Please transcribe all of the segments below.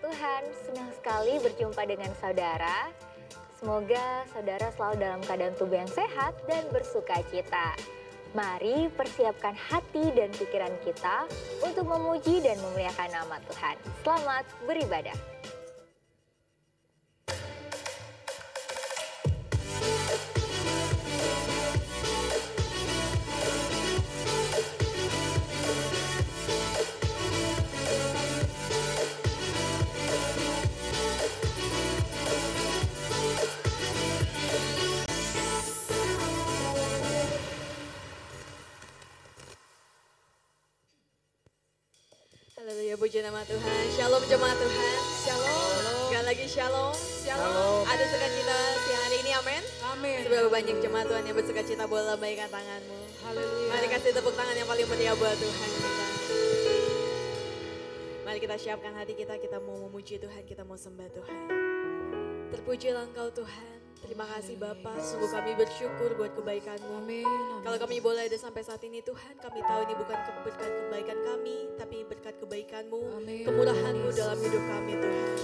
Tuhan, senang sekali berjumpa dengan saudara. Semoga saudara selalu dalam keadaan tubuh yang sehat dan bersuka cita. Mari persiapkan hati dan pikiran kita untuk memuji dan memuliakan nama Tuhan. Selamat beribadah. Haleluya, puji nama Tuhan. Shalom jemaat Tuhan. Shalom. Sekali lagi shalom. Shalom. Ada sukacita siang hari ini, amin. Amin. Seberapa banyak jemaat Tuhan yang bersukacita, boleh lambaikan tanganmu. Haleluya. Mari kasih tepuk tangan yang paling meriah buat Tuhan kita. Mari kita siapkan hati kita mau memuji Tuhan, kita mau sembah Tuhan. Terpujilah Engkau Tuhan. Terima kasih Bapa, sungguh kami bersyukur buat kebaikan-Mu. Amin. Kalau kami boleh ada sampai saat ini Tuhan, kami tahu ini bukan berkat kebaikan kami, tapi berkat kebaikan-Mu, Amin. kemurahan-Mu dalam hidup kami Tuhan.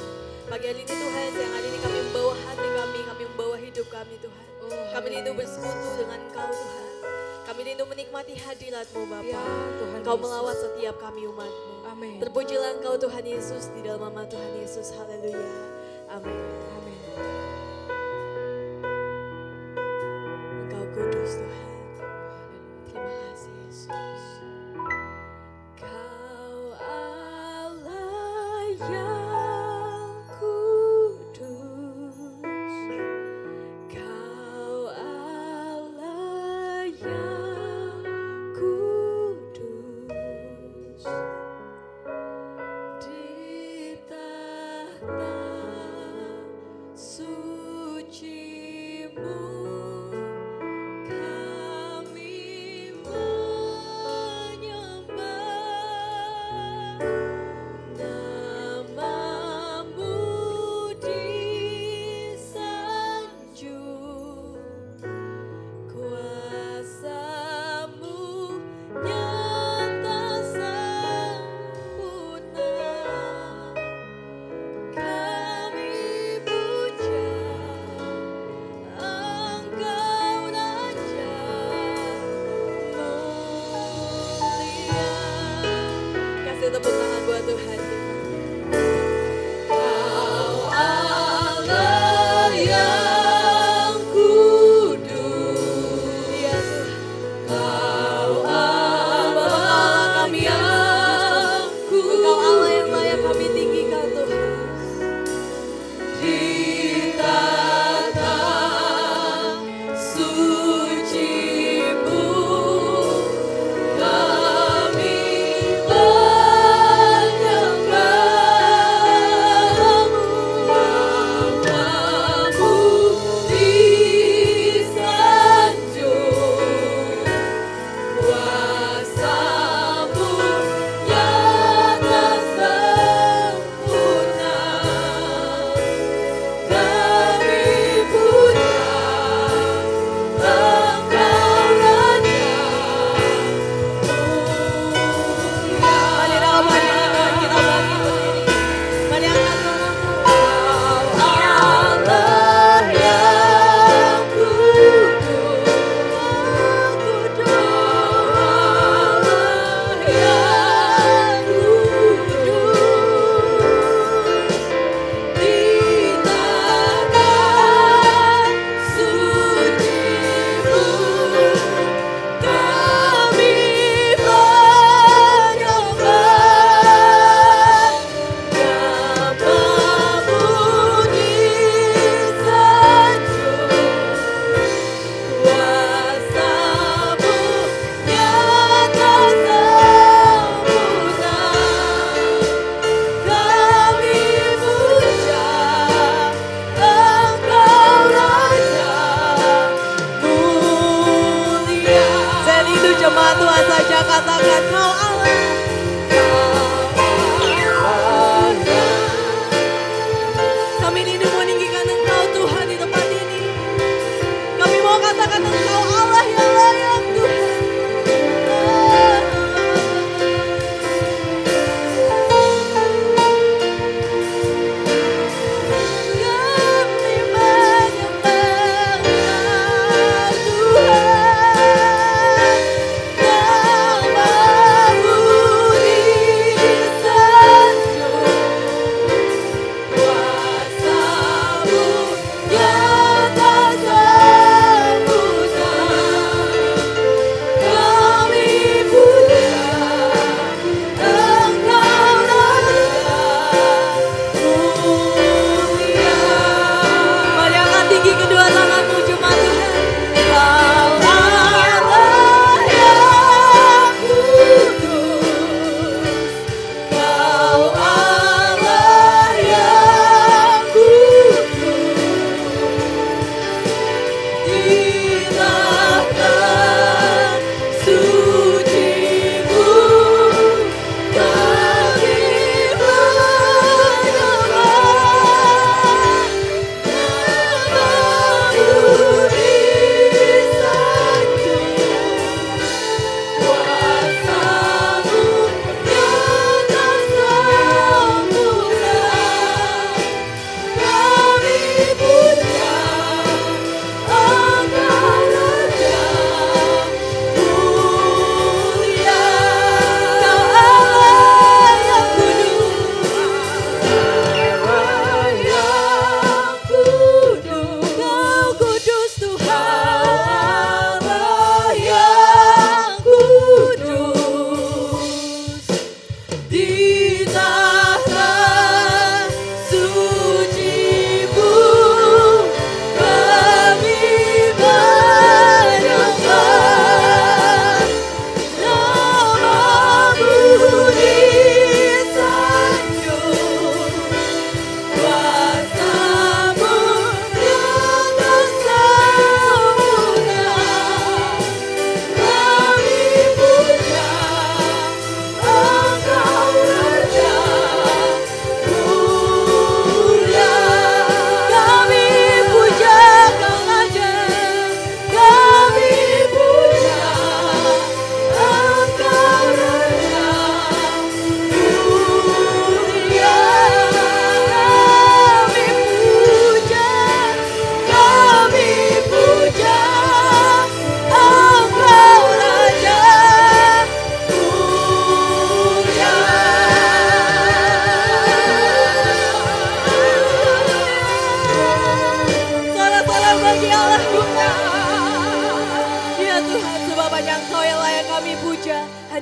Pagi hari ini Tuhan, siang hari ini kami membawa hati kami membawa hidup kami Tuhan. Kami rindu bersekutu dengan Engkau Tuhan. Kami rindu menikmati hadirat-Mu Bapa. Ya, Tuhan Engkau Yesus. melawat setiap kami umat-Mu. Amin. Terpujilah Engkau Tuhan Yesus di dalam nama Tuhan Yesus. Haleluya. Amin. Amin. Engkau kudus Tuhan. Terima kasih Yesus. Kau Allah yang kudus. Kau Allah yang kudus. Di tahta suci-Mu kami menyembah, nama-Mu disanjung, kuasa-Mu nyata sempurna. Kami puja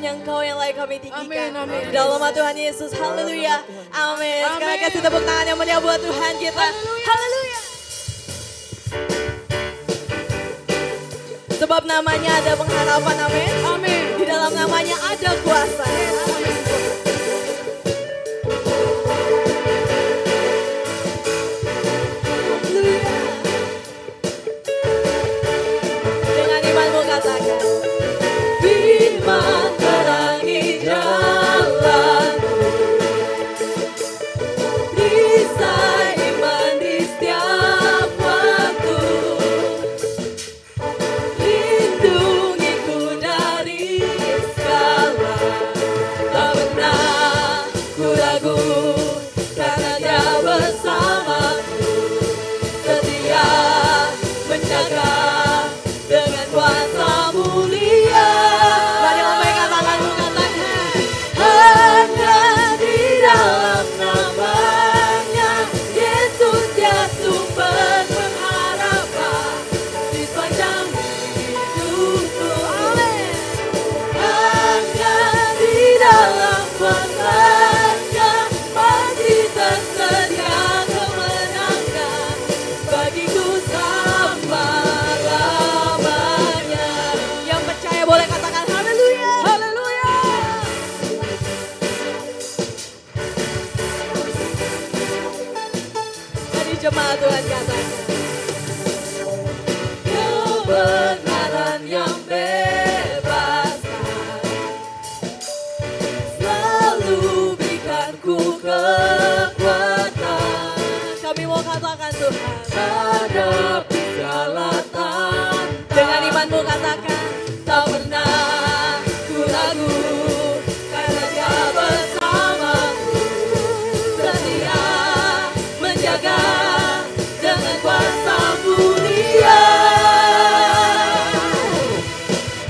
hanya Engkau yang layak kami tinggikan. Amin, amin. Di dalam nama Tuhan Yesus, haleluya. Amin. Sekarang kasih tepuk tangan yang meriah buat Tuhan kita. Haleluya. Sebab namanya ada pengharapan, amin. Amin. Di dalam namanya ada kuasa. Haleluya. Dengan imanmu katakan, firman terangi jalanku, perisai iman di setiap waktu, lindungiku dari segala, tak pernah ku ragu karena Dia bersamaku, setia menjaga dengan kuasa mulia. Mari lambaikan tanganmu, katakan, hanya di dalam namanya Yesus dia sumber pengharapan di sepanjang hidupku. Amin. Hanya di dalam kuasa-Nya pasti tersedia kemenangan bagiku selama-lamanya. Yang percaya boleh katakan haleluya. Haleluya. Dari jemaat Tuhan katakan, kebenaran yang bebaskan selalu berikan ku kekuatan. Kami mau katakan Tuhan, hadapi segala tantangan. Dengan imanmu katakan, tak pernah ku ragu karena Dia bersamaku, setia menjaga dengan kuasa mulia.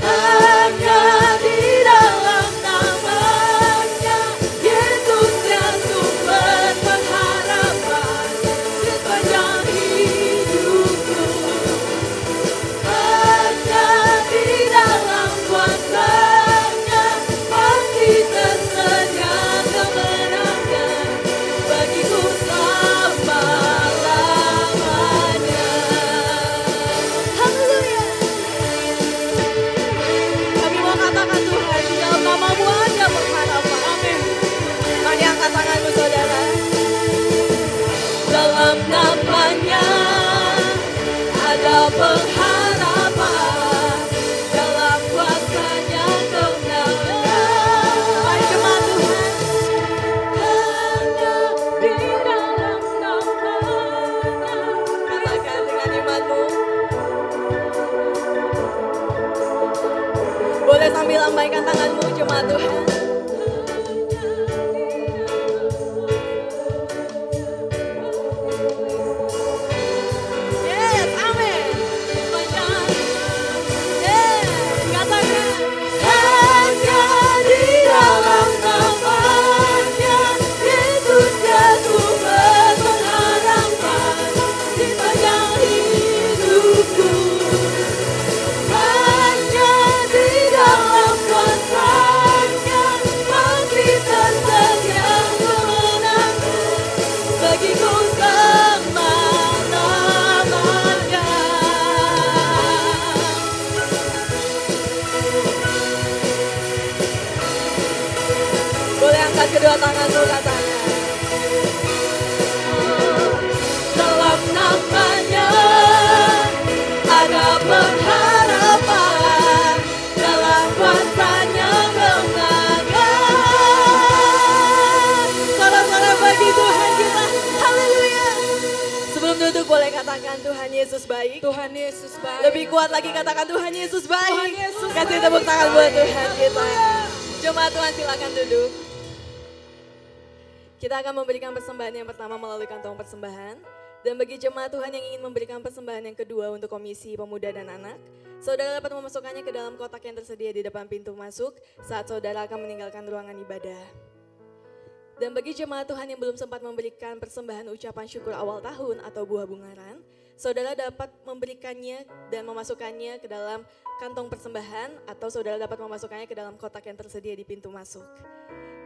Hanya di dalam namanya Yesus yang sumber pengharapan di sepanjang hidupku. Hanya di dalam kuasa-Nya pasti tersedia kemenangan bagiku selama-lamanya. Haleluya. Kami mau katakan Tuhan, di dalam nama-Mu ada pengharapan. Amin. Mari angkat tanganmu saudara. Dalam namanya ada pengharapan, dalam kuasa-Nya kemenangan. Mari jemaat Tuhan. Hanya di dalam namanya. Katakan dengan imanmu. Boleh sambil lambaikan tanganmu jemaat Tuhan. Yes, amin. Sepanjang. Yes, katakan. Hanya di dalam namanya Yesus dia sumber pengharapan di sepanjang hidupku. Hanya di dalam kuasa-Nya pasti tersedia kemenangan bagiku selama-lamanya. Boleh angkat kedua tanganmu, katakan, dalam namanya ada pengharapan, dalam kuasa-Nya kemenangan. Sorak-sorak bagi Tuhan kita. Haleluya. Sebelum duduk boleh katakan Tuhan Yesus baik. Tuhan Yesus baik. Lebih kuat lagi katakan Tuhan Yesus baik. Tuhan Yesus Kasih baik. tepuk tangan buat Tuhan kita. Jemaat Tuhan silakan duduk. Kita akan memberikan persembahan yang pertama melalui kantong persembahan. Dan bagi jemaat Tuhan yang ingin memberikan persembahan yang kedua untuk Komisi Pemuda dan Anak, saudara dapat memasukkannya ke dalam kotak yang tersedia di depan pintu masuk saat saudara akan meninggalkan ruangan ibadah. Dan bagi jemaat Tuhan yang belum sempat memberikan persembahan ucapan syukur awal tahun atau buah bungaran, saudara dapat memberikannya dan memasukkannya ke dalam kantong persembahan atau saudara dapat memasukkannya ke dalam kotak yang tersedia di pintu masuk.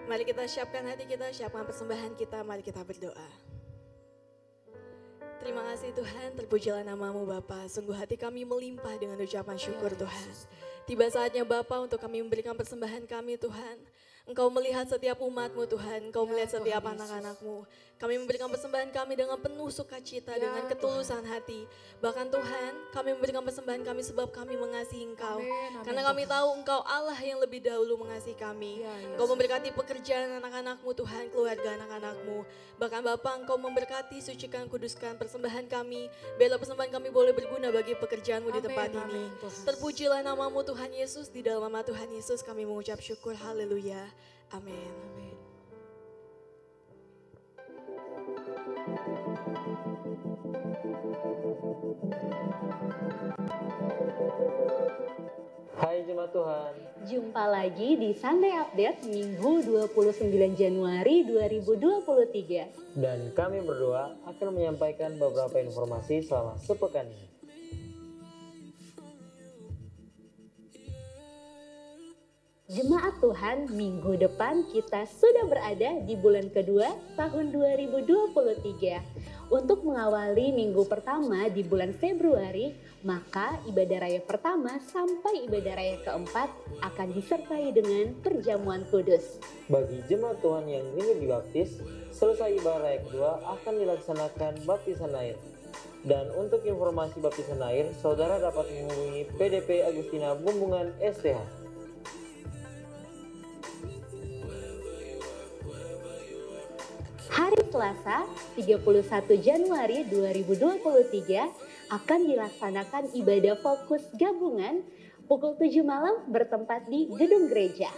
Mari kita siapkan hati kita, siapkan persembahan kita, mari kita berdoa. Terima kasih Tuhan, terpujilah namamu Bapa. Sungguh hati kami melimpah dengan ucapan syukur Tuhan. Tiba saatnya Bapa untuk kami memberikan persembahan kami Tuhan. Engkau melihat setiap umat-Mu Tuhan, Engkau melihat setiap anak-anak-Mu. Kami memberikan persembahan kami dengan penuh sukacita, dengan ketulusan hati. Bahkan Tuhan, kami memberikan persembahan kami sebab kami mengasihi Engkau. Karena kami tahu Engkau Allah yang lebih dahulu mengasihi kami. Engkau memberkati pekerjaan anak-anak-Mu Tuhan, keluarga anak-anak-Mu. Bahkan Bapa, Engkau memberkati, sucikan, kuduskan persembahan kami. Biarlah persembahan kami boleh berguna bagi pekerjaan-Mu di tempat ini. Terpujilah namamu Tuhan Yesus, di dalam nama Tuhan Yesus kami mengucap syukur, haleluya. Amin. Hai jemaat Tuhan. Jumpa lagi di Sunday Update Minggu 29 Januari 2023. Dan kami berdua akan menyampaikan beberapa informasi selama sepekan ini. Jemaat Tuhan, minggu depan kita sudah berada di bulan kedua tahun 2023. Untuk mengawali minggu pertama di bulan Februari, maka ibadah raya pertama sampai ibadah raya keempat akan disertai dengan perjamuan kudus. Bagi jemaat Tuhan yang rindu dibaptis, selesai ibadah raya kedua akan dilaksanakan baptisan air. Dan untuk informasi baptisan air, saudara dapat menghubungi PDP Agustina Bumbungan STH. Hari Selasa, 31 Januari 2023 akan dilaksanakan ibadah fokus gabungan pukul 7 malam bertempat di gedung gereja.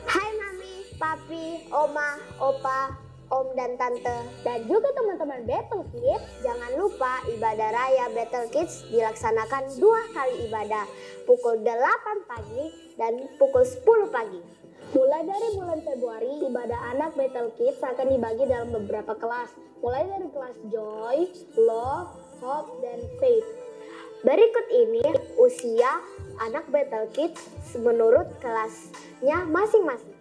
Hai Mami, Papi, Oma, Opa, Om dan Tante, Dan juga teman-teman Battle Kids, jangan lupa ibadah raya Battle Kids dilaksanakan 2 kali ibadah, pukul 8 pagi dan pukul 10 pagi. Mulai dari bulan Februari, ibadah anak Battle Kids akan dibagi dalam beberapa kelas, mulai dari kelas Joy, Love, Hope, dan Faith. Berikut ini usia anak Battle Kids menurut kelasnya masing-masing.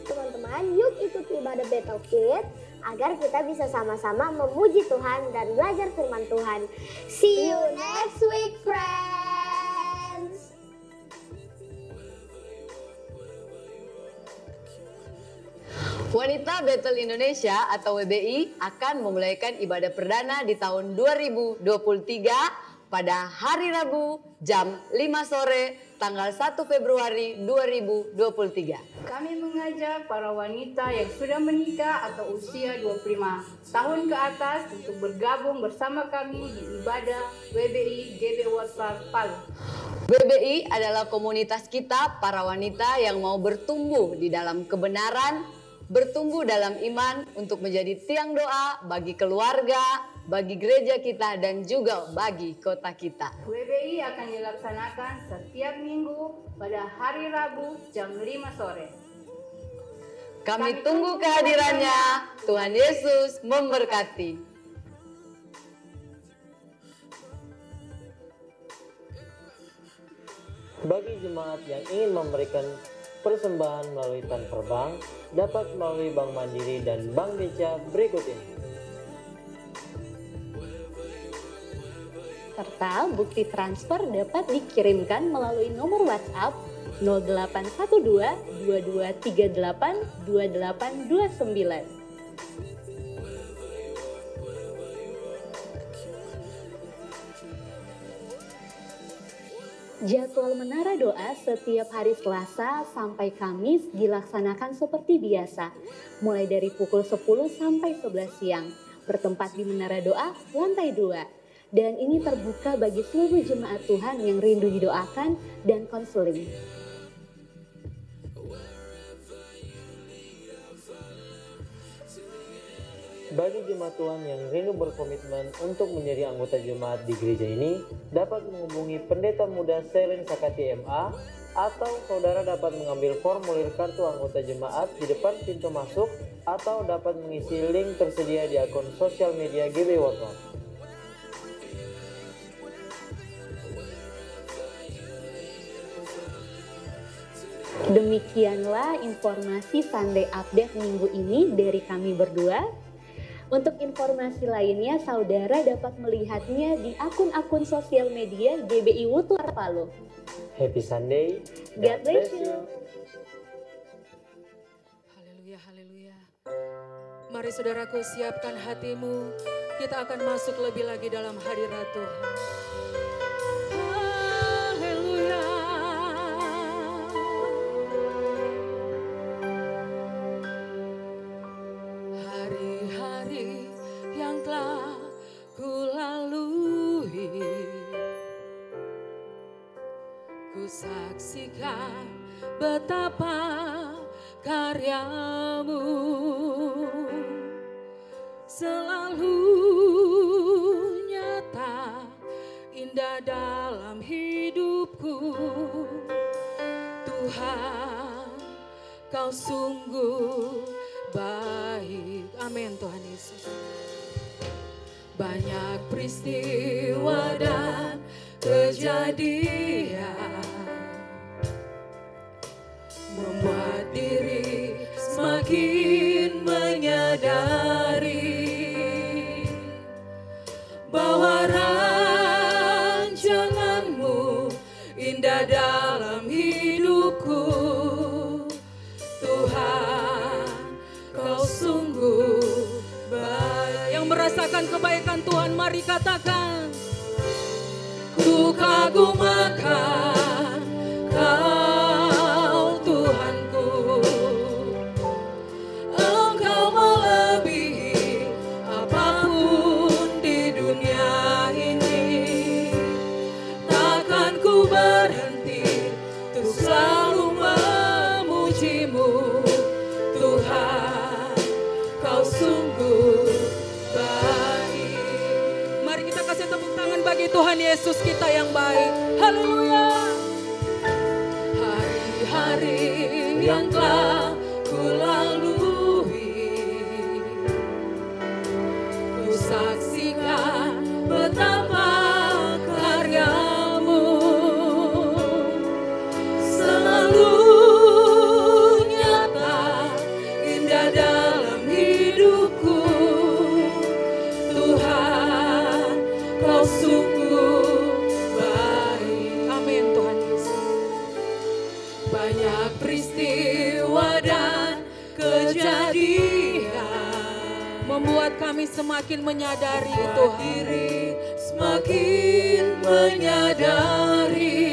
Teman-teman, yuk ikut ibadah Battle Kids Agar kita bisa sama-sama memuji Tuhan dan belajar firman Tuhan. See you next week, friends! Wanita Battle Indonesia atau WBI akan memulaikan ibadah perdana di tahun 2023 pada hari Rabu jam 5 sore tanggal 1 Februari 2023. Kami mengajak para wanita yang sudah menikah atau usia 25 tahun ke atas untuk bergabung bersama kami di ibadah WBI GB Water Palu. WBI adalah komunitas kita para wanita yang mau bertumbuh di dalam kebenaran, bertumbuh dalam iman untuk menjadi tiang doa bagi keluarga, bagi gereja kita dan juga bagi kota kita. WBI akan dilaksanakan setiap minggu pada hari Rabu jam 5 sore. Kami tunggu kehadirannya. Tuhan Yesus memberkati. Bagi jemaat yang ingin memberikan persembahan melalui transfer bank, dapat melalui Bank Mandiri dan Bank BCA berikut ini. serta bukti transfer dapat dikirimkan melalui nomor WhatsApp 0812 2238 2829. Jadwal Menara Doa setiap hari Selasa sampai Kamis dilaksanakan seperti biasa, mulai dari pukul 10 sampai 11 siang, bertempat di Menara Doa lantai 2. Dan ini terbuka bagi seluruh jemaat Tuhan yang rindu didoakan dan konseling. Bagi jemaat Tuhan yang rindu berkomitmen untuk menjadi anggota jemaat di gereja ini, dapat menghubungi Pendeta Muda Selin Sakati MA, atau saudara dapat mengambil formulir kartu anggota jemaat di depan pintu masuk, atau dapat mengisi link tersedia di akun sosial media GB World. Demikianlah informasi Sunday Update minggu ini dari kami berdua. Untuk informasi lainnya, saudara dapat melihatnya di akun-akun sosial media GBI Wutuar Palu. Happy Sunday. God bless you. Haleluya, haleluya. Mari saudaraku, siapkan hatimu. Kita akan masuk lebih lagi dalam hadirat Tuhan. Haleluya. Hari-hari yang telah ku lalui, ku saksikan betapa karyamu selalu nyata, indah dalam hidupku. Tuhan, Kau sungguh baik. Amin Tuhan Yesus. Banyak peristiwa dan kejadian membuat diri semakin menyadari bahwa rancangan-Mu indah dalam hidupku. Tuhan, Kau sungguh baik. Yang merasakan kebaikan Tuhan, mari katakan, ku kagum akan Kau Tuhanku. Engkau melebihi apapun di dunia ini. Takkan ku berhenti untuk selalu memuji-Mu. Tuhan, Kau sungguh baik. Mari kita kasih tepuk tangan bagi Tuhan Yesus kita yang baik. Haleluya. Hari-hari yang telah ku lalui, ku saksikan betapa karya-Mu selalu nyata, indah dalam hidupku. Tuhan, Kau sungguh baik. Amin Tuhan Yesus. Banyak peristiwa dan kejadian membuat kami semakin menyadari Tuhan, diri semakin menyadari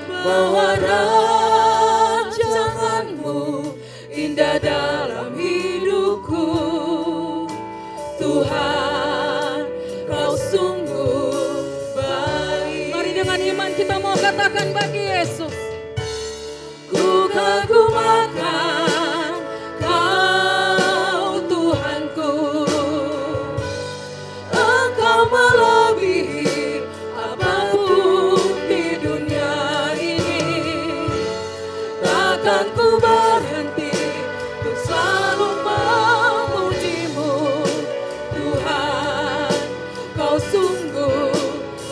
bahwa rancangan-Mu indah dalam hidupku. Tuhan, Kau sungguh baik. Mari dengan iman kita mau katakan bagi Yesus, ku kagum akan Kau Tuhanku. Engkau melebihi apapun di dunia ini. Takkan ku berhenti untuk selalu memuji-Mu. Tuhan, Kau sungguh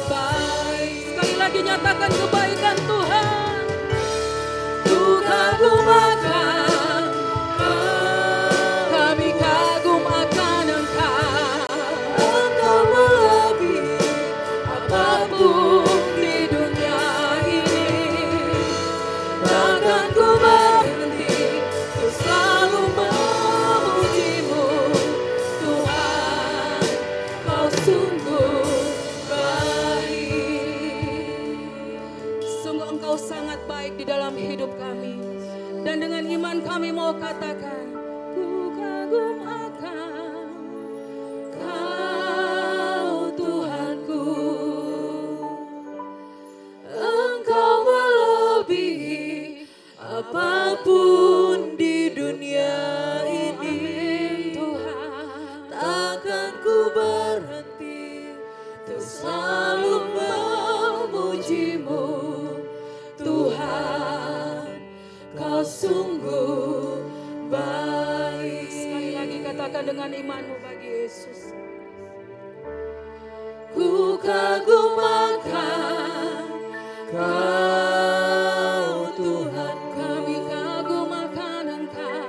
baik. Sekali lagi nyatakan kebaikan Tuhan. Ku kagum akan Kau. Kami kagum akan Engkau. Engkau melebihi apapun di dunia ini. Takkan ku berhenti untuk selalu memuji-Mu. Tuhan, Kau sungguh baik. Sungguh Engkau sangat baik di dalam hidup kami. Dan dengan iman kami mau katakan, ku kagum akan Kau Tuhanku. Engkau melebihi apapun di dunia ini. Kau sungguh baik. Sekali lagi katakan dengan imanmu bagi Yesus. Ku kagum akan Kau Tuhan, kami kagum akan Engkau.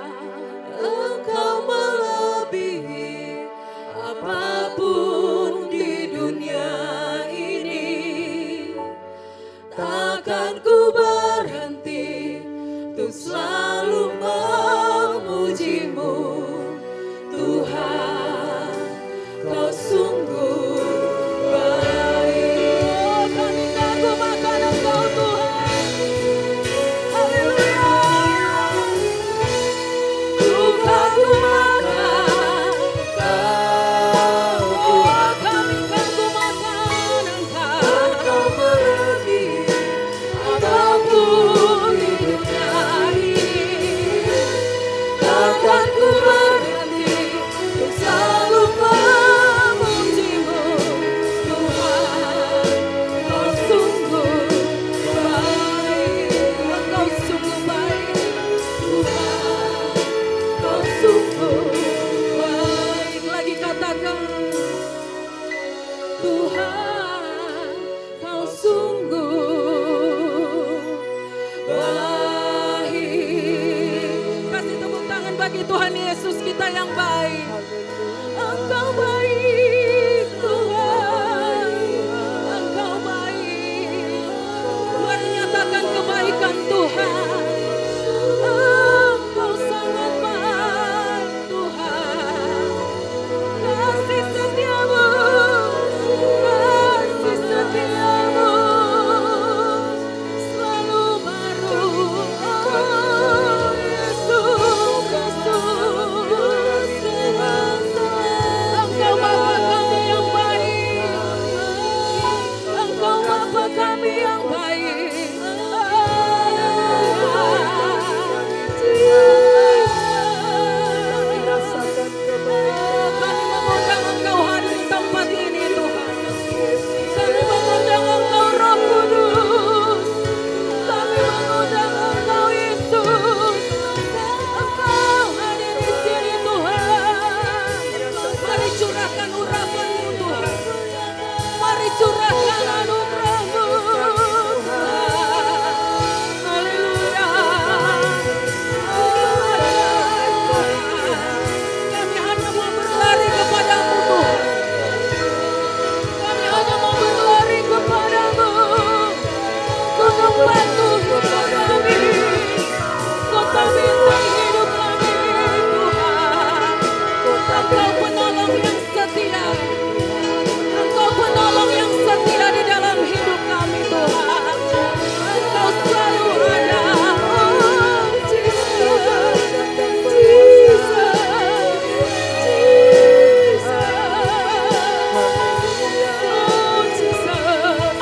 Engkau melebihi apapun di dunia ini. Takkan ku berhenti untuk selalu memujimu, Tuhan. Kau sungguh baik. Oh, kami kagum akan Engkau, Tuhan. Haleluya. Ku kagum akan Engkau. Oh, kami kagum akan Engkau. Engkau melebihi apapun di dunia ini. Takkan ku berhenti untuk selalu memujimu, Tuhan. Kau sungguh baik. Engkau sungguh baik, Tuhan. Kau sungguh baik. Lagi katakan, Tuhan, Kau sungguh baik. Kasih tepuk tangan bagi Tuhan Yesus kita yang baik. Engkau baik, Tuhan. Engkau baik. Mari nyatakan kebaikan Tuhan. Engkau sangat baik, Tuhan. Kasih setiamu, kasih setiamu selalu baru. Oh, Yesus, Engkau Bapa kami yang baik. Engkau Bapa kami yang baik. Kami mengundang Engkau hadir di tempat ini, Tuhan. Kami mengundang Engkau Roh Kudus. Kami mengundang Engkau Yesus. Engkau hadir di sini, Tuhan. Mari curahkan urapan-Mu, Tuhan. Mari curahkan anugerah-Mu, Tuhan. Haleluya. Kami hanya mau berlari kepadamu, Tuhan. Kami hanya mau berlari kepadamu. Gunung batu hidup kami. Kota bintang hidup kami, Tuhan. Engkau penolong yang setia. Engkau penolong yang setia di dalam hidup kami, Tuhan. Engkau selalu ada. Oh, Jesus, Jesus, Jesus. Oh, Jesus.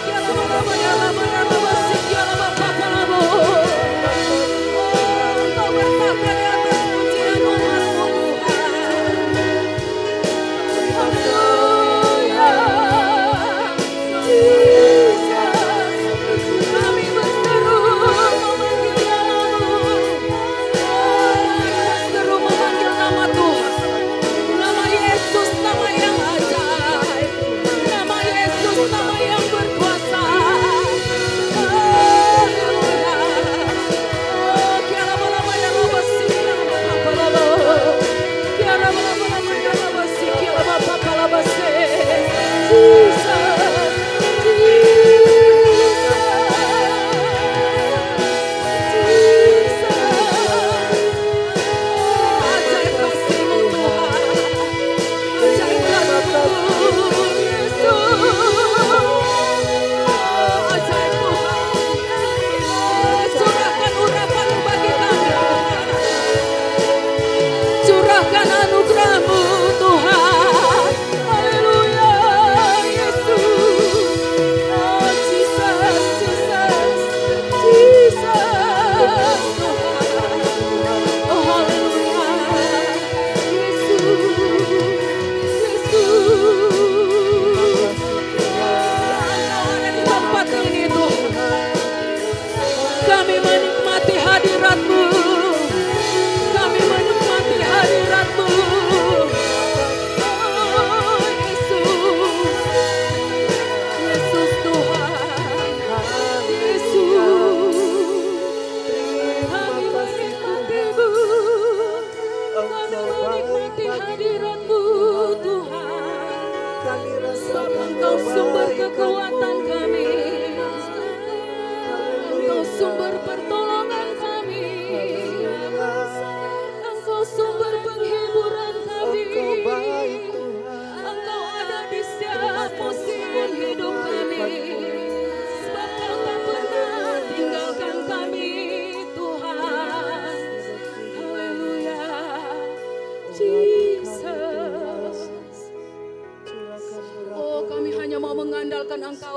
Kiala lama, yala lama, sikiala bapakalamu. Oh, Engkau bertata di atas pujian umat-Mu, Tuhan. Haleluya. Jesus. Kami berseru memanggil nama-Mu. Berseru memanggil nama Tuhan. Nama Yesus, nama yang ajaib. Nama Yesus, nama yang berkuasa. Haleluya. Oh, kiala lama, yala lama, sikiala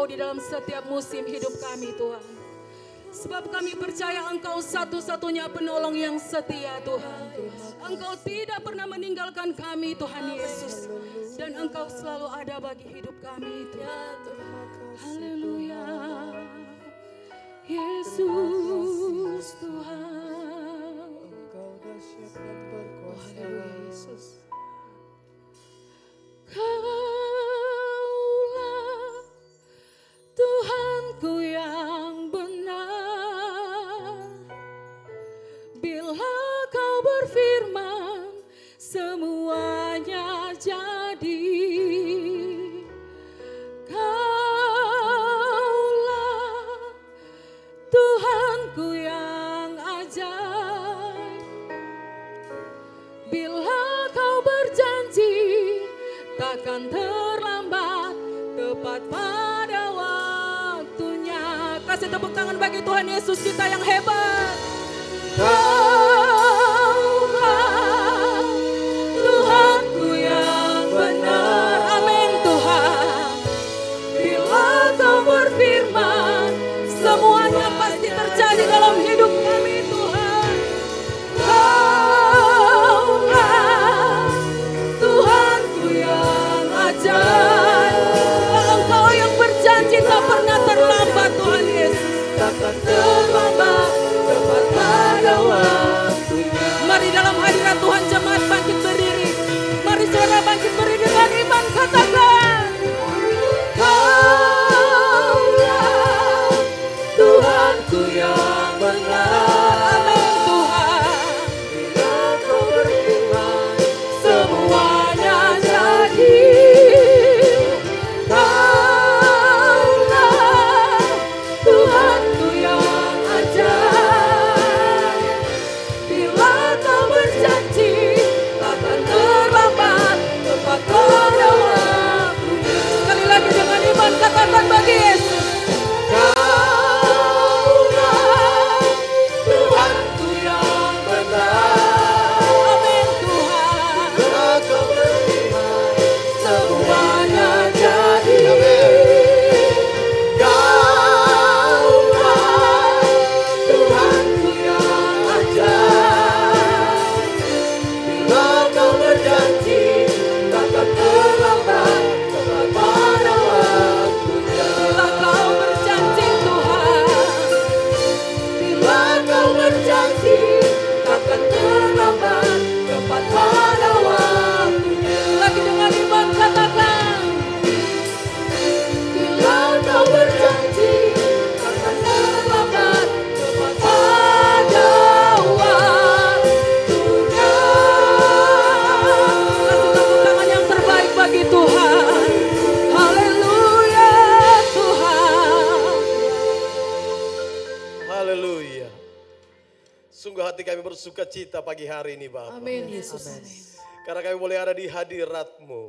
Engkau di dalam setiap musim hidup kami Tuhan. Sebab kami percaya Engkau satu-satunya penolong yang setia Tuhan. Engkau tidak pernah meninggalkan kami Tuhan Yesus. Dan Engkau selalu ada bagi hidup kami Tuhan. Haleluya. Yesus Tuhan. Engkau dahsyat dan berkuasa. Haleluya Yesus. Kaulah Tuhanku yang benar. Bila kau berfirman, semuanya jadi. Kaulah Tuhanku yang ajaib. Bila kau berjanji, takkan terlambat, tepat pada waktunya. Kasih tepuk tangan bagi Tuhan Yesus kita yang hebat. Kaulah Tuhanku yang benar. Amin Tuhan. Bila kau berfirman, Semuanya pasti terjadi dalam hidup kami Tuhan. Kaulah Tuhanku yang ajaib. Engkau yang berjanji tak pernah terlambat Tuhan Yesus. Takkan terlambat, tepat pada waktunya. Mari dalam hadirat Tuhan jemaat bangkit berdiri. Mari saudara bangkit berdiri dengan iman katakan. Kaulah Tuhanku yang benar. Amin Tuhan. Bila kau berfirman, semuanya jadi. Kaulah Tuhanku yang ajaib. Bila kau berjanji, takkan terlambat, tepat pada waktunya. Sekali lagi dengan iman katakan bagi Yesus. Kaulah Tuhanku yang benar. Amin Tuhan. Bila kau berfirman, semuanya jadi. Kaulah Tuhanku yang ajaib. Bila kau berjanji, takkan terlambat, tepat pada waktunya. Bila kau berjanji Tuhan. Bila kau berjanji, takkan terlambat, tepat pada waktunya. Lagi dengan iman katakan. Bila kau berjanji, takkan terlambat, tepat pada waktunya. Kasih tepuk tangan yang terbaik bagi Tuhan. Haleluya Tuhan. Haleluya. Sungguh hati kami bersuka cita pagi hari ini Bapak. Amin Yesus. Karena kami boleh ada di hadirat-Mu.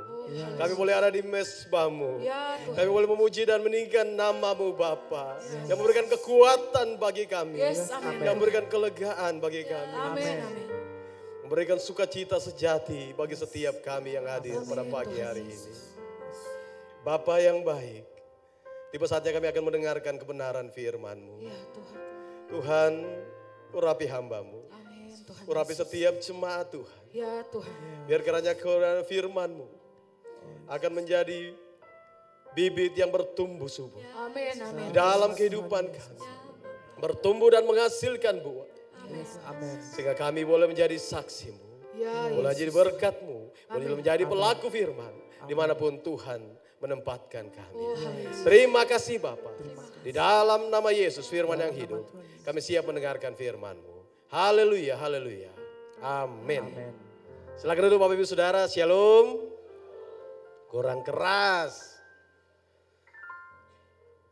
Kami boleh ada di mesbah-Mu. Ya Tuhan. Kami boleh memuji dan meninggikan nama-Mu Bapa. Yang memberikan kekuatan bagi kami. Yes, amin. Yang memberikan kelegaan bagi kami. Amin. Amin. Memberikan sukacita sejati bagi setiap kami yang hadir pada pagi hari ini. Bapa yang baik, tiba saatnya kami akan mendengarkan kebenaran firman-Mu. Ya Tuhan. Tuhan, urapi hamba-Mu. Amin Tuhan. Urapi setiap jemaat Tuhan. Ya Tuhan. Biar kiranya kebenaran firman-Mu akan menjadi bibit yang bertumbuh subur Amin. Amin. di dalam kehidupan kami. Bertumbuh dan menghasilkan buah. Sehingga kami boleh menjadi saksi-Mu. Ya Boleh Yesus. jadi berkat-Mu. Boleh menjadi pelaku firman. Dimanapun Tuhan menempatkan kami. Terima kasih Bapa. Di dalam nama Yesus firman yang hidup. Kami siap mendengarkan firman-Mu. Haleluya, haleluya. Amin. Silakan duduk Bapak Ibu Saudara. Shalom. Kurang keras.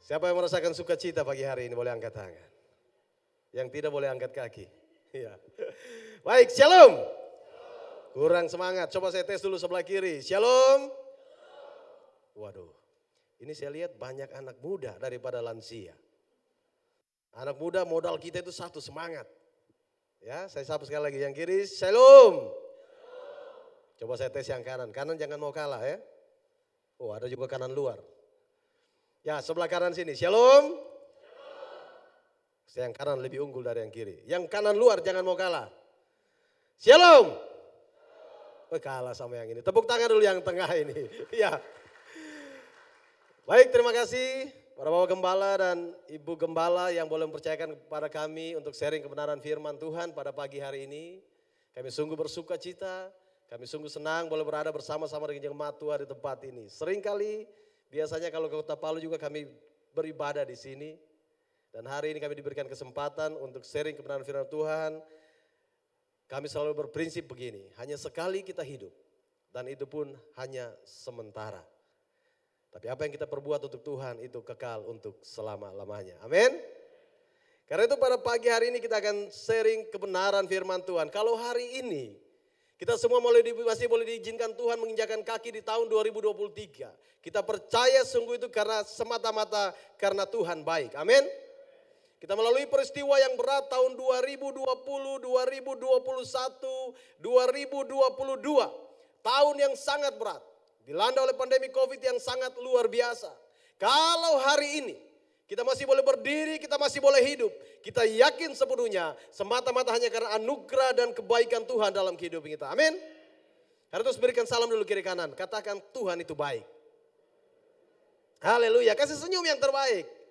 Siapa yang merasakan sukacita pagi hari ini boleh angkat tangan. Yang tidak boleh angkat kaki. Ya. Baik, shalom. Kurang semangat. Coba saya tes dulu sebelah kiri. Shalom. Waduh. Ini saya lihat banyak anak muda daripada lansia. Anak muda modal kita itu satu, semangat. Ya, saya sapa sekali lagi yang kiri. Shalom. Coba saya tes yang kanan. Kanan jangan mau kalah ya. Oh, ada juga kanan luar. Ya, sebelah kanan sini. Shalom. Yang kanan lebih unggul dari yang kiri. Yang kanan luar jangan mau kalah. Shalom. Oh, kalah sama yang ini. Tepuk tangan dulu yang tengah ini. Ya. Baik, terima kasih para Bapak Gembala dan Ibu Gembala yang boleh mempercayakan kepada kami untuk sharing kebenaran firman Tuhan pada pagi hari ini. Kami sungguh bersuka cita, kami sungguh senang boleh berada bersama-sama dengan jemaat Tuhan di tempat ini. Seringkali, biasanya kalau ke Kota Palu juga kami beribadah di sini. Dan hari ini kami diberikan kesempatan untuk sharing kebenaran firman Tuhan. Kami selalu berprinsip begini, hanya sekali kita hidup dan itu pun hanya sementara. Tapi apa yang kita perbuat untuk Tuhan itu kekal untuk selama-lamanya. Amin. Karena itu pada pagi hari ini kita akan sharing kebenaran firman Tuhan. Kalau hari ini kita semua masih boleh diizinkan Tuhan menginjakan kaki di tahun 2023. Kita percaya sungguh itu karena semata-mata karena Tuhan baik. Amin. Kita melalui peristiwa yang berat tahun 2020, 2021, 2022. Tahun yang sangat berat. Dilanda oleh pandemi COVID yang sangat luar biasa. Kalau hari ini kita masih boleh berdiri, kita masih boleh hidup. Kita yakin sepenuhnya semata-mata hanya karena anugerah dan kebaikan Tuhan dalam kehidupan kita. Amin. Karena terus berikan salam dulu kiri kanan. Katakan Tuhan itu baik. Haleluya. Kasih senyum yang terbaik.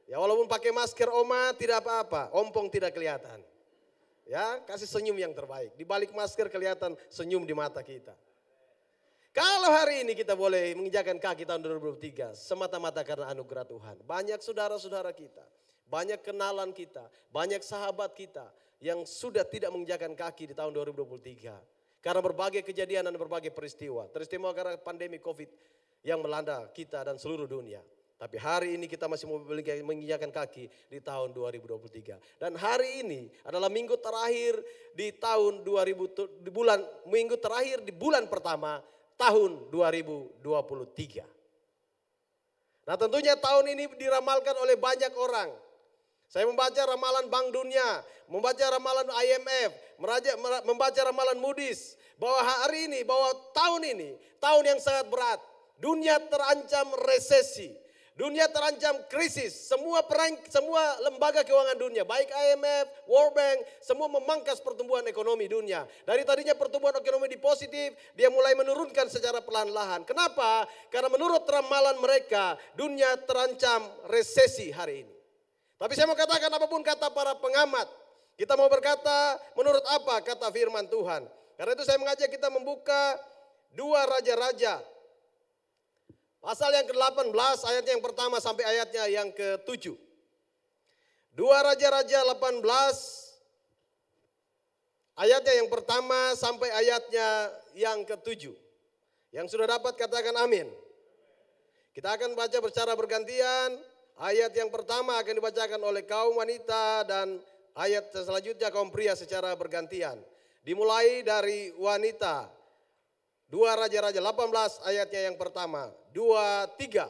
Ya walaupun pakai masker oma tidak apa-apa, ompong tidak kelihatan. Ya kasih senyum yang terbaik. Di balik masker kelihatan senyum di mata kita. Kalau hari ini kita boleh menginjakan kaki tahun 2023 semata-mata karena anugerah Tuhan. Banyak saudara-saudara kita, banyak kenalan kita, banyak sahabat kita yang sudah tidak menginjakan kaki di tahun 2023. Karena berbagai kejadian dan berbagai peristiwa. Teristimewa karena pandemi COVID yang melanda kita dan seluruh dunia. Tapi hari ini kita masih mau menginjakan kaki di tahun 2023. Dan hari ini adalah minggu terakhir di tahun minggu terakhir di bulan pertama tahun 2023. Nah tentunya tahun ini diramalkan oleh banyak orang. Saya membaca ramalan Bank Dunia, membaca ramalan IMF, membaca ramalan Moody's. Bahwa hari ini, bahwa tahun ini, tahun yang sangat berat. Dunia terancam resesi. Dunia terancam krisis, semua lembaga keuangan dunia, baik IMF, World Bank, semua memangkas pertumbuhan ekonomi dunia. Dari tadinya pertumbuhan ekonomi di positif, dia mulai menurunkan secara perlahan-lahan. Kenapa? Karena menurut ramalan mereka, dunia terancam resesi hari ini. Tapi saya mau katakan apapun kata para pengamat, kita mau berkata menurut apa kata firman Tuhan. Karena itu saya mengajak kita membuka 2 Raja-Raja. Pasal yang ke-18 ayatnya yang pertama sampai ayatnya yang ke-7. 2 Raja-Raja 18 ayatnya yang pertama sampai ayatnya yang ke-7. Yang sudah dapat katakan amin. Kita akan baca secara bergantian. Ayat yang pertama akan dibacakan oleh kaum wanita dan ayat selanjutnya kaum pria secara bergantian. Dimulai dari wanita. 2 Raja-Raja 18 ayatnya yang pertama. 2, 3.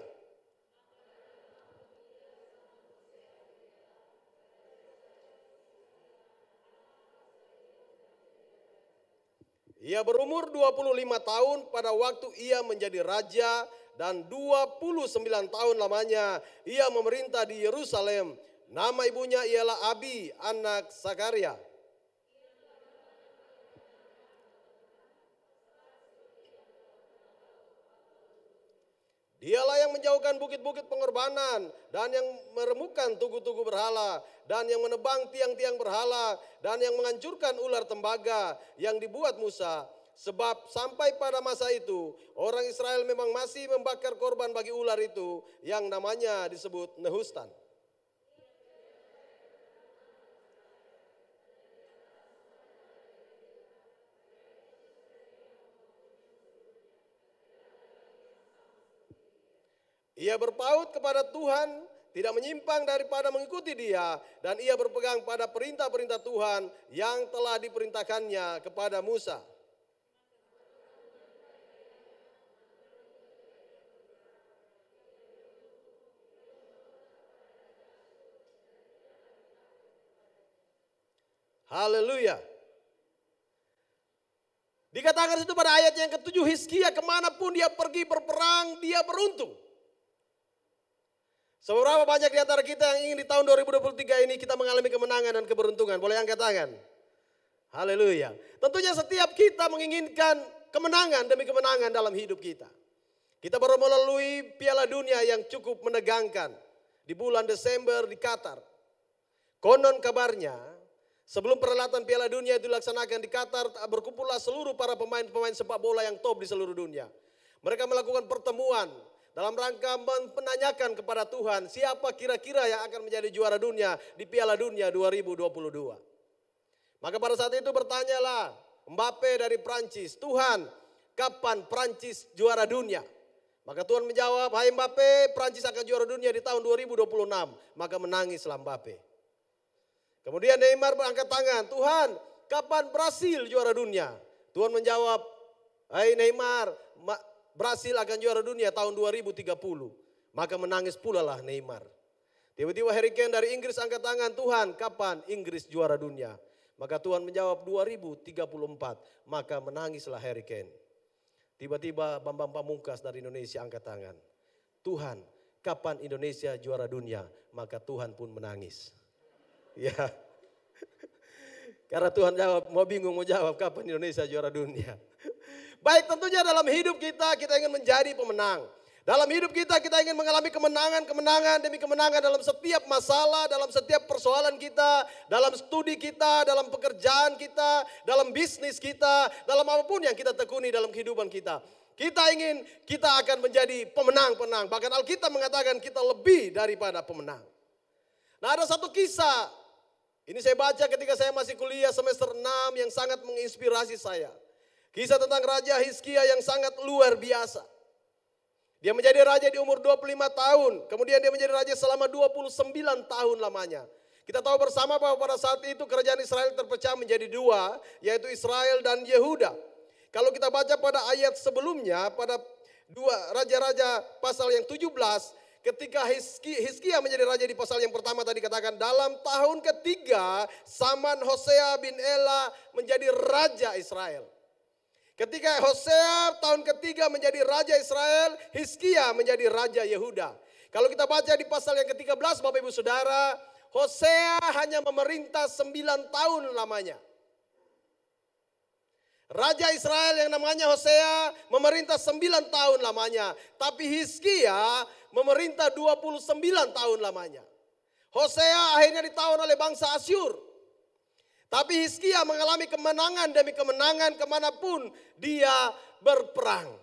Ia berumur 25 tahun pada waktu ia menjadi raja dan 29 tahun lamanya ia memerintah di Yerusalem. Nama ibunya ialah Abi, anak Sakaria. Dialah yang menjauhkan bukit-bukit pengorbanan dan yang meremukkan tugu-tugu berhala dan yang menebang tiang-tiang berhala dan yang menghancurkan ular tembaga yang dibuat Musa. Sebab sampai pada masa itu orang Israel memang masih membakar korban bagi ular itu yang namanya disebut Nehustan. Ia berpaut kepada Tuhan, tidak menyimpang daripada mengikuti Dia, dan ia berpegang pada perintah-perintah Tuhan yang telah diperintahkannya kepada Musa. Haleluya. Dikatakan itu pada ayat yang ke-7, Hizkia kemanapun dia pergi berperang, dia beruntung. Seberapa banyak di antara kita yang ingin di tahun 2023 ini kita mengalami kemenangan dan keberuntungan? Boleh angkat tangan? Haleluya. Tentunya setiap kita menginginkan kemenangan demi kemenangan dalam hidup kita. Kita baru melalui Piala Dunia yang cukup menegangkan di bulan Desember di Qatar. Konon kabarnya sebelum perhelatan Piala Dunia itu dilaksanakan di Qatar, berkumpullah seluruh para pemain-pemain sepak bola yang top di seluruh dunia. Mereka melakukan pertemuan dalam rangka menanyakan kepada Tuhan siapa kira-kira yang akan menjadi juara dunia di Piala Dunia 2022. Maka pada saat itu bertanyalah Mbappe dari Prancis, Tuhan kapan Prancis juara dunia? Maka Tuhan menjawab, hai Mbappe, Prancis akan juara dunia di tahun 2026. Maka menangislah Mbappe. Kemudian Neymar berangkat tangan, Tuhan kapan Brasil juara dunia? Tuhan menjawab, hai Neymar, Brasil akan juara dunia tahun 2030. Maka menangis pula lah Neymar. Tiba-tiba Harry Kane dari Inggris angkat tangan, Tuhan kapan Inggris juara dunia? Maka Tuhan menjawab 2034, maka menangislah Harry Kane. Tiba-tiba Bambang Pamungkas dari Indonesia angkat tangan. Tuhan, kapan Indonesia juara dunia? Maka Tuhan pun menangis. Ya. Karena Tuhan jawab, mau bingung mau jawab kapan Indonesia juara dunia. Baik, tentunya dalam hidup kita ingin menjadi pemenang. Dalam hidup kita ingin mengalami kemenangan demi kemenangan dalam setiap masalah, dalam setiap persoalan kita, dalam studi kita, dalam pekerjaan kita, dalam bisnis kita, dalam apapun yang kita tekuni dalam kehidupan kita. Kita akan menjadi pemenang-pemenang. Bahkan Alkitab mengatakan kita lebih daripada pemenang. Nah, ada satu kisah, ini saya baca ketika saya masih kuliah semester 6 yang sangat menginspirasi saya. Kisah tentang Raja Hizkia yang sangat luar biasa. Dia menjadi raja di umur 25 tahun. Kemudian dia menjadi raja selama 29 tahun lamanya. Kita tahu bersama bahwa pada saat itu kerajaan Israel terpecah menjadi dua, yaitu Israel dan Yehuda. Kalau kita baca pada ayat sebelumnya, pada Raja-Raja pasal yang 17, ketika Hizkia menjadi raja di pasal yang pertama tadi katakan, dalam tahun ketiga Saman Hosea bin Ela menjadi raja Israel. Ketika Hosea tahun ketiga menjadi raja Israel, Hizkia menjadi raja Yehuda. Kalau kita baca di pasal yang ke-13 Bapak Ibu Saudara, Hosea hanya memerintah 9 tahun lamanya. Raja Israel yang namanya Hosea memerintah 9 tahun lamanya. Tapi Hizkia memerintah 29 tahun lamanya. Hosea akhirnya ditawan oleh bangsa Asyur. Tapi Hizkia mengalami kemenangan demi kemenangan kemanapun dia berperang.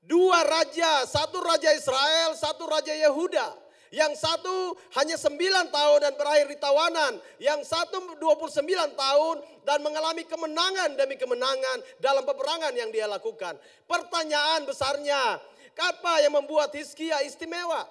Dua raja, satu raja Israel, satu raja Yehuda. Yang satu hanya 9 tahun dan berakhir di tawanan. Yang satu 29 tahun dan mengalami kemenangan demi kemenangan dalam peperangan yang dia lakukan. Pertanyaan besarnya, apa yang membuat Hizkia istimewa?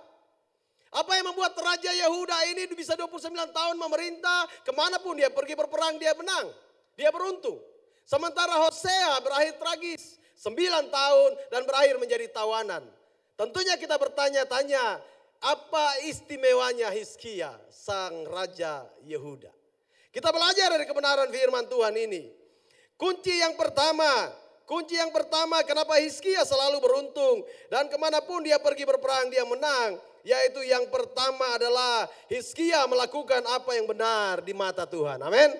Apa yang membuat Raja Yehuda ini bisa 29 tahun memerintah, kemanapun dia pergi berperang dia menang, dia beruntung. Sementara Hosea berakhir tragis, 9 tahun dan berakhir menjadi tawanan. Tentunya kita bertanya-tanya, apa istimewanya Hizkia, sang Raja Yehuda? Kita belajar dari kebenaran firman Tuhan ini. Kunci yang pertama kenapa Hizkia selalu beruntung dan kemanapun dia pergi berperang dia menang. Yaitu yang pertama adalah Hizkia melakukan apa yang benar di mata Tuhan. Amin.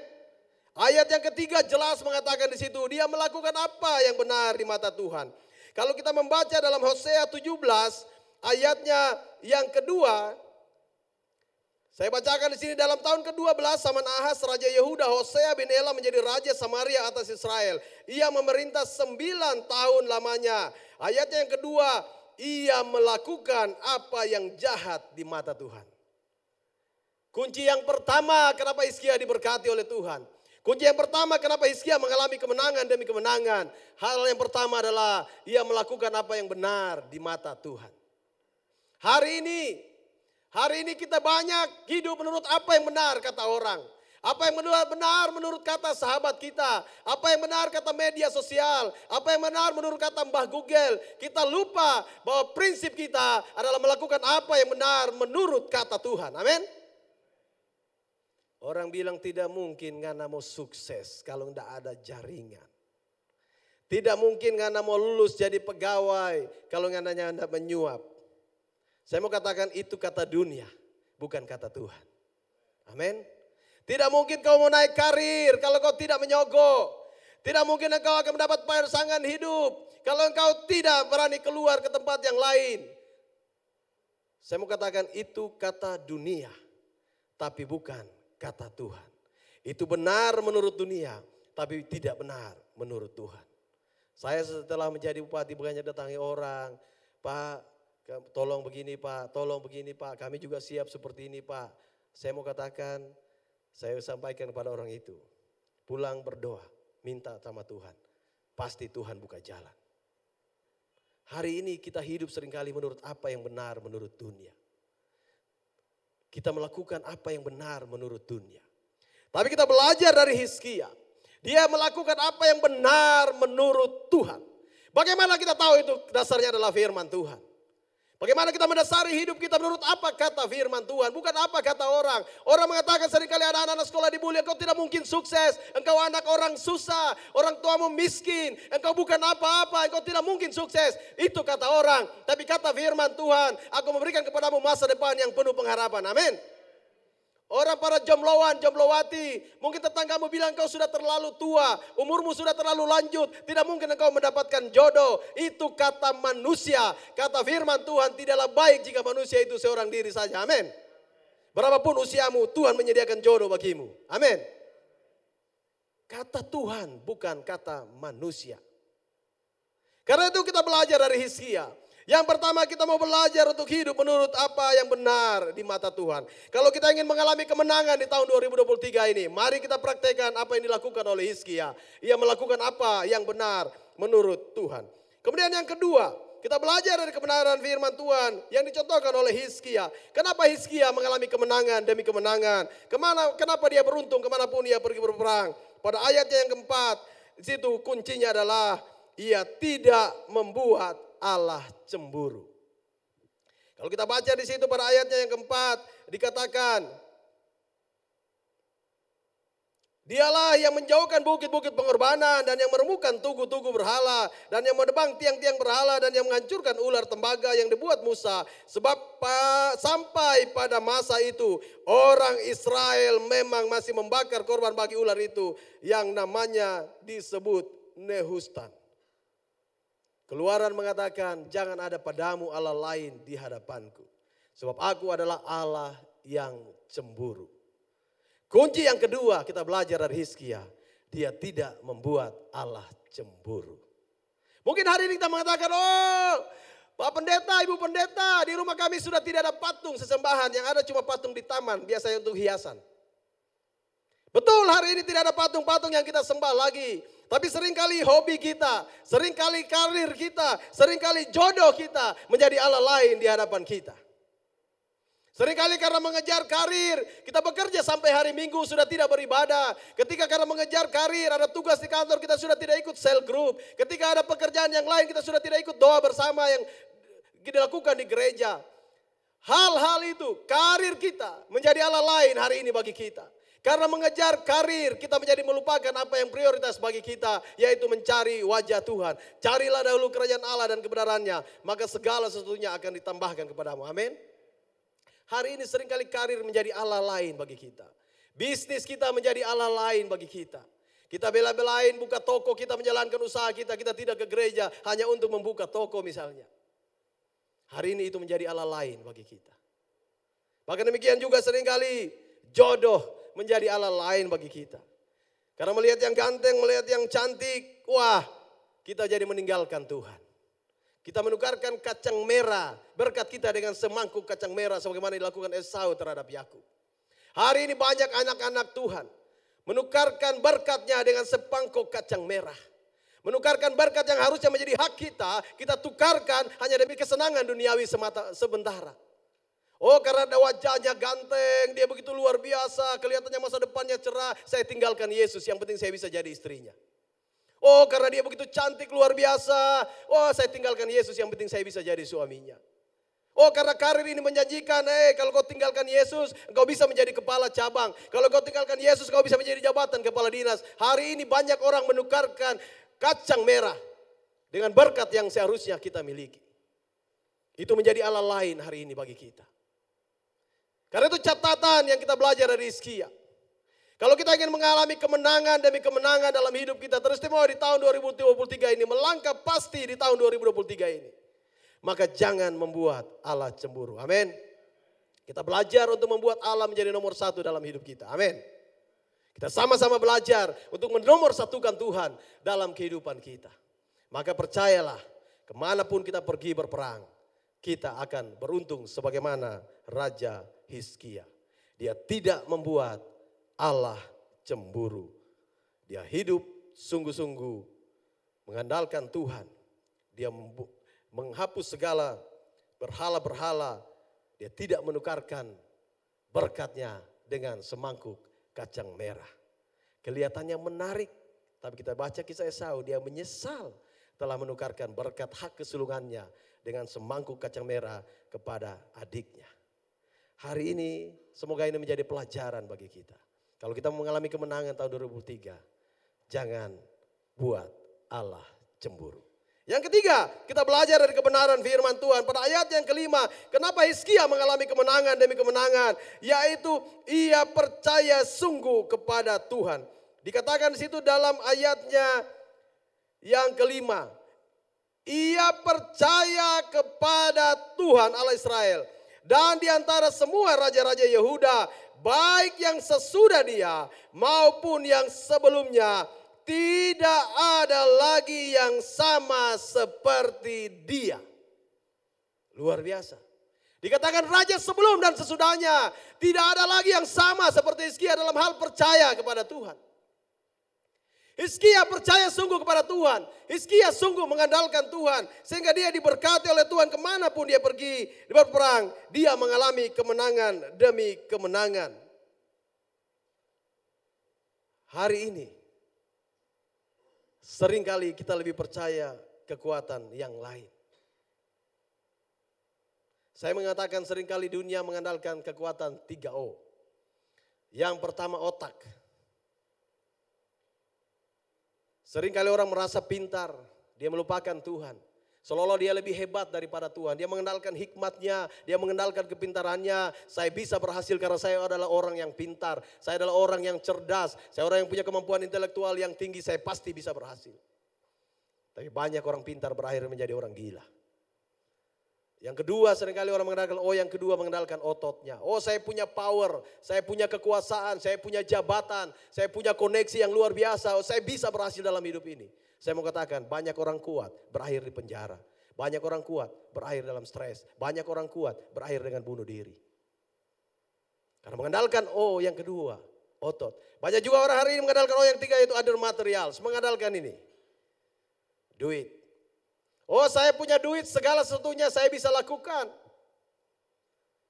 Ayat yang ketiga jelas mengatakan di situ dia melakukan apa yang benar di mata Tuhan. Kalau kita membaca dalam Hosea 17 ayatnya yang kedua, saya bacakan di sini dalam tahun ke-12 Saman Ahas raja Yehuda, Hosea bin Ela menjadi raja Samaria atas Israel. Ia memerintah 9 tahun lamanya. Ayatnya yang kedua, ia melakukan apa yang jahat di mata Tuhan. Kunci yang pertama kenapa Hizkia diberkati oleh Tuhan. Kunci yang pertama kenapa Hizkia mengalami kemenangan demi kemenangan. Hal yang pertama adalah ia melakukan apa yang benar di mata Tuhan. Hari ini kita banyak hidup menurut apa yang benar kata orang. Apa yang benar menurut kata sahabat kita. Apa yang benar kata media sosial. Apa yang benar menurut kata Mbah Google. Kita lupa bahwa prinsip kita adalah melakukan apa yang benar menurut kata Tuhan. Amin. Orang bilang tidak mungkin ngana mau sukses kalau tidak ada jaringan. Tidak mungkin ngana mau lulus jadi pegawai kalau ngana menyuap. Saya mau katakan itu kata dunia, bukan kata Tuhan. Amin. Tidak mungkin kau mau naik karir kalau kau tidak menyogok. Tidak mungkin engkau akan mendapat pasangan hidup kalau engkau tidak berani keluar ke tempat yang lain. Saya mau katakan itu kata dunia, tapi bukan kata Tuhan. Itu benar menurut dunia, tapi tidak benar menurut Tuhan. Saya setelah menjadi bupati bukannya datangi orang, Pak, tolong begini Pak, tolong begini Pak, kami juga siap seperti ini Pak. Saya mau katakan, saya sampaikan kepada orang itu, pulang berdoa, minta sama Tuhan, pasti Tuhan buka jalan. Hari ini kita hidup seringkali menurut apa yang benar menurut dunia. Kita melakukan apa yang benar menurut dunia. Tapi kita belajar dari Hizkia. Dia melakukan apa yang benar menurut Tuhan. Bagaimana kita tahu itu dasarnya adalah firman Tuhan. Bagaimana kita mendasari hidup kita menurut apa kata firman Tuhan, bukan apa kata orang. Orang mengatakan seringkali ada anak-anak sekolah dibully, engkau tidak mungkin sukses, engkau anak orang susah, orang tuamu miskin, engkau bukan apa-apa, engkau tidak mungkin sukses. Itu kata orang, tapi kata firman Tuhan, aku memberikan kepadamu masa depan yang penuh pengharapan, amin. Orang para jombloan, jomblowati, mungkin tetanggamu bilang kau sudah terlalu tua, umurmu sudah terlalu lanjut, tidak mungkin engkau mendapatkan jodoh. Itu kata manusia, kata firman Tuhan tidaklah baik jika manusia itu seorang diri saja, amin. Berapapun usiamu, Tuhan menyediakan jodoh bagimu, amin. Kata Tuhan bukan kata manusia. Karena itu kita belajar dari Hizkia. Yang pertama kita mau belajar untuk hidup menurut apa yang benar di mata Tuhan. Kalau kita ingin mengalami kemenangan di tahun 2023 ini, mari kita praktekkan apa yang dilakukan oleh Hizkia. Ia melakukan apa yang benar menurut Tuhan. Kemudian yang kedua, kita belajar dari kebenaran firman Tuhan yang dicontohkan oleh Hizkia. Kenapa Hizkia mengalami kemenangan demi kemenangan? Kenapa dia beruntung kemanapun dia pergi berperang? Pada ayatnya yang keempat, di situ kuncinya adalah ia tidak membuat Allah cemburu. Kalau kita baca di situ pada ayatnya yang keempat dikatakan, dialah yang menjauhkan bukit-bukit pengorbanan dan yang meremukkan tugu-tugu berhala dan yang menebang tiang-tiang berhala dan yang menghancurkan ular tembaga yang dibuat Musa. Sebab sampai pada masa itu orang Israel memang masih membakar korban bagi ular itu yang namanya disebut Nehustan. Keluaran mengatakan, jangan ada padamu Allah lain di hadapanku. Sebab aku adalah Allah yang cemburu. Kunci yang kedua kita belajar dari Hizkia. Dia tidak membuat Allah cemburu. Mungkin hari ini kita mengatakan, oh Pak Pendeta, Ibu Pendeta, di rumah kami sudah tidak ada patung sesembahan. Yang ada cuma patung di taman, biasanya untuk hiasan. Betul, hari ini tidak ada patung-patung yang kita sembah lagi. Tapi seringkali hobi kita, seringkali karir kita, seringkali jodoh kita menjadi Allah lain di hadapan kita. Seringkali karena mengejar karir, kita bekerja sampai hari Minggu sudah tidak beribadah. Ketika karena mengejar karir, ada tugas di kantor, kita sudah tidak ikut cell group. Ketika ada pekerjaan yang lain, kita sudah tidak ikut doa bersama yang dilakukan di gereja. Hal-hal itu, karir kita menjadi Allah lain hari ini bagi kita. Karena mengejar karir, kita menjadi melupakan apa yang prioritas bagi kita, yaitu mencari wajah Tuhan. Carilah dahulu kerajaan Allah dan kebenarannya, maka segala sesuatunya akan ditambahkan kepadamu. Amin. Hari ini seringkali karir menjadi Allah lain bagi kita. Bisnis kita menjadi Allah lain bagi kita. Kita bela-belain buka toko, kita menjalankan usaha kita, kita tidak ke gereja hanya untuk membuka toko misalnya. Hari ini itu menjadi Allah lain bagi kita. Bahkan demikian juga seringkali jodoh menjadi Allah lain bagi kita. Karena melihat yang ganteng, melihat yang cantik, wah kita jadi meninggalkan Tuhan. Kita menukarkan kacang merah, berkat kita dengan semangkuk kacang merah sebagaimana dilakukan Esau terhadap Yakub. Hari ini banyak anak-anak Tuhan menukarkan berkatnya dengan sepangkuk kacang merah. Menukarkan berkat yang harusnya menjadi hak kita, kita tukarkan hanya demi kesenangan duniawi sementara. Oh karena ada wajahnya ganteng, dia begitu luar biasa, kelihatannya masa depannya cerah, saya tinggalkan Yesus, yang penting saya bisa jadi istrinya. Oh karena dia begitu cantik luar biasa, oh saya tinggalkan Yesus, yang penting saya bisa jadi suaminya. Oh karena karir ini menjanjikan, kalau kau tinggalkan Yesus, engkau bisa menjadi kepala cabang. Kalau kau tinggalkan Yesus, kau bisa menjadi jabatan kepala dinas. Hari ini banyak orang menukarkan kacang merah dengan berkat yang seharusnya kita miliki. Itu menjadi Allah lain hari ini bagi kita. Karena itu catatan yang kita belajar dari Hizkia. Kalau kita ingin mengalami kemenangan demi kemenangan dalam hidup kita, teristimewa di tahun 2023 ini, melangkah pasti di tahun 2023 ini, maka jangan membuat Allah cemburu. Amin. Kita belajar untuk membuat Allah menjadi nomor satu dalam hidup kita. Amin. Kita sama-sama belajar untuk menomorsatukan Tuhan dalam kehidupan kita. Maka percayalah, kemanapun kita pergi berperang, kita akan beruntung sebagaimana Raja Hizkia. Dia tidak membuat Allah cemburu. Dia hidup sungguh-sungguh mengandalkan Tuhan. Dia menghapus segala berhala-berhala. Dia tidak menukarkan berkatnya dengan semangkuk kacang merah. Kelihatannya menarik, tapi kita baca kisah Esau, dia menyesal telah menukarkan berkat hak kesulungannya dengan semangkuk kacang merah kepada adiknya. Hari ini semoga ini menjadi pelajaran bagi kita. Kalau kita mengalami kemenangan tahun 2003, jangan buat Allah cemburu. Yang ketiga, kita belajar dari kebenaran firman Tuhan. Pada ayat yang kelima, kenapa Hizkia mengalami kemenangan demi kemenangan? Yaitu ia percaya sungguh kepada Tuhan. Dikatakan di situ dalam ayatnya yang kelima. Ia percaya kepada Tuhan Allah Israel. Dan di antara semua raja-raja Yehuda, baik yang sesudah dia maupun yang sebelumnya, tidak ada lagi yang sama seperti dia. Luar biasa. Dikatakan raja sebelum dan sesudahnya, tidak ada lagi yang sama seperti Hizkia dalam hal percaya kepada Tuhan. Hizkia percaya sungguh kepada Tuhan. Hizkia sungguh mengandalkan Tuhan. Sehingga dia diberkati oleh Tuhan kemanapun dia pergi berperang. Dia mengalami kemenangan demi kemenangan. Hari ini, seringkali kita lebih percaya kekuatan yang lain. Saya mengatakan seringkali dunia mengandalkan kekuatan 3O. Yang pertama otak. Seringkali orang merasa pintar, dia melupakan Tuhan. Seolah-olah dia lebih hebat daripada Tuhan. Dia mengandalkan hikmatnya, dia mengandalkan kepintarannya. Saya bisa berhasil karena saya adalah orang yang pintar. Saya adalah orang yang cerdas. Saya orang yang punya kemampuan intelektual yang tinggi, saya pasti bisa berhasil. Tapi banyak orang pintar berakhir menjadi orang gila. Yang kedua seringkali orang mengandalkan ototnya. Oh, saya punya power, saya punya kekuasaan, saya punya jabatan, saya punya koneksi yang luar biasa. Oh, saya bisa berhasil dalam hidup ini. Saya mau katakan banyak orang kuat berakhir di penjara. Banyak orang kuat berakhir dalam stres. Banyak orang kuat berakhir dengan bunuh diri. Karena mengandalkan yang kedua, otot. Banyak juga orang hari ini mengandalkan yang tiga, yaitu other materials. Mengandalkan ini, duit. Oh, saya punya duit, segala sesuatunya saya bisa lakukan.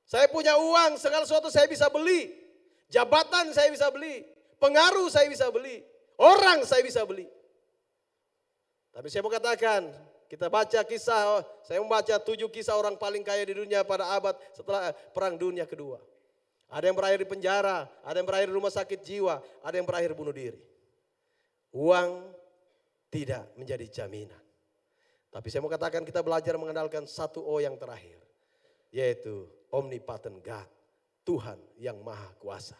Saya punya uang, segala sesuatu saya bisa beli. Jabatan saya bisa beli. Pengaruh saya bisa beli. Orang saya bisa beli. Tapi saya mau katakan, kita baca kisah, saya membaca 7 kisah orang paling kaya di dunia pada abad setelah Perang Dunia Kedua. Ada yang berakhir di penjara, ada yang berakhir di rumah sakit jiwa, ada yang berakhir bunuh diri. Uang tidak menjadi jaminan. Tapi saya mau katakan kita belajar mengandalkan 1O yang terakhir. Yaitu omnipotent God. Tuhan yang maha kuasa.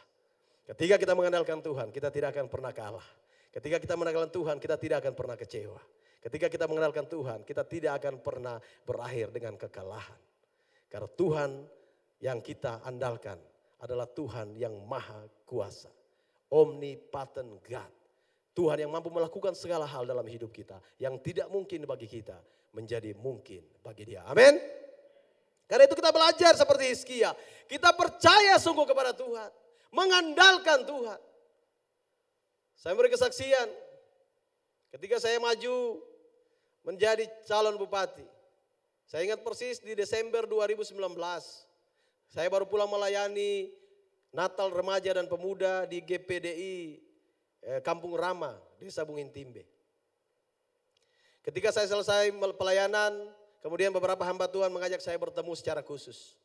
Ketika kita mengandalkan Tuhan, kita tidak akan pernah kalah. Ketika kita mengandalkan Tuhan, kita tidak akan pernah kecewa. Ketika kita mengandalkan Tuhan, kita tidak akan pernah berakhir dengan kekalahan. Karena Tuhan yang kita andalkan adalah Tuhan yang maha kuasa. Omnipotent God. Tuhan yang mampu melakukan segala hal dalam hidup kita. Yang tidak mungkin bagi kita menjadi mungkin bagi dia. Amin. Karena itu kita belajar seperti Hizkia. Kita percaya sungguh kepada Tuhan. Mengandalkan Tuhan. Saya beri kesaksian. Ketika saya maju menjadi calon bupati. Saya ingat persis di Desember 2019. Saya baru pulang melayani Natal Remaja dan Pemuda di GPDI Kampung Rama, Desa Bungin Timbe. Ketika saya selesai pelayanan, kemudian beberapa hamba Tuhan mengajak saya bertemu secara khusus.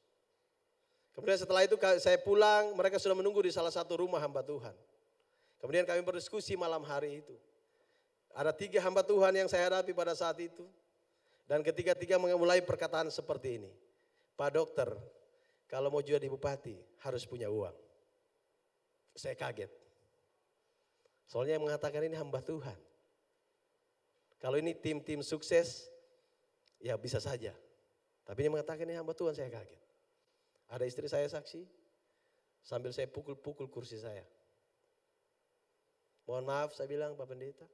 Kemudian setelah itu saya pulang, mereka sudah menunggu di salah satu rumah hamba Tuhan. Kemudian kami berdiskusi malam hari itu. Ada 3 hamba Tuhan yang saya hadapi pada saat itu. Dan ketiga-tiga mulai perkataan seperti ini. Pak dokter, kalau mau jadi bupati harus punya uang. Saya kaget. Soalnya yang mengatakan ini hamba Tuhan. Kalau ini tim-tim sukses, ya bisa saja. Tapi yang mengatakan ini hamba Tuhan, saya kaget. Ada istri saya saksi, sambil saya pukul-pukul kursi saya. Mohon maaf saya bilang Pak Pendeta.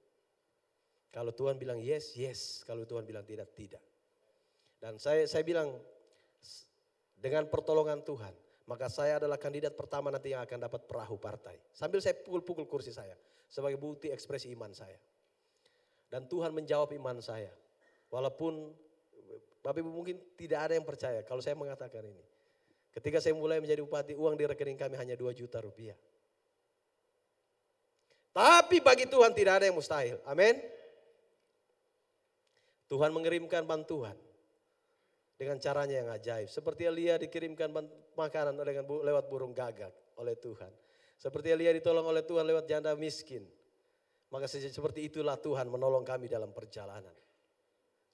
Kalau Tuhan bilang yes, yes. Kalau Tuhan bilang tidak, tidak. Dan saya bilang dengan pertolongan Tuhan, maka saya adalah kandidat pertama nanti yang akan dapat perahu partai. Sambil saya pukul-pukul kursi saya sebagai bukti ekspresi iman saya. Dan Tuhan menjawab iman saya. Walaupun Bapak Ibu mungkin tidak ada yang percaya kalau saya mengatakan ini. Ketika saya mulai menjadi bupati, uang di rekening kami hanya 2 juta rupiah. Tapi bagi Tuhan tidak ada yang mustahil. Amin. Tuhan mengirimkan bantuan dengan caranya yang ajaib. Seperti Elia dikirimkan makanan lewat burung gagak oleh Tuhan. Seperti Elia ditolong oleh Tuhan lewat janda miskin. Maka seperti itulah Tuhan menolong kami dalam perjalanan.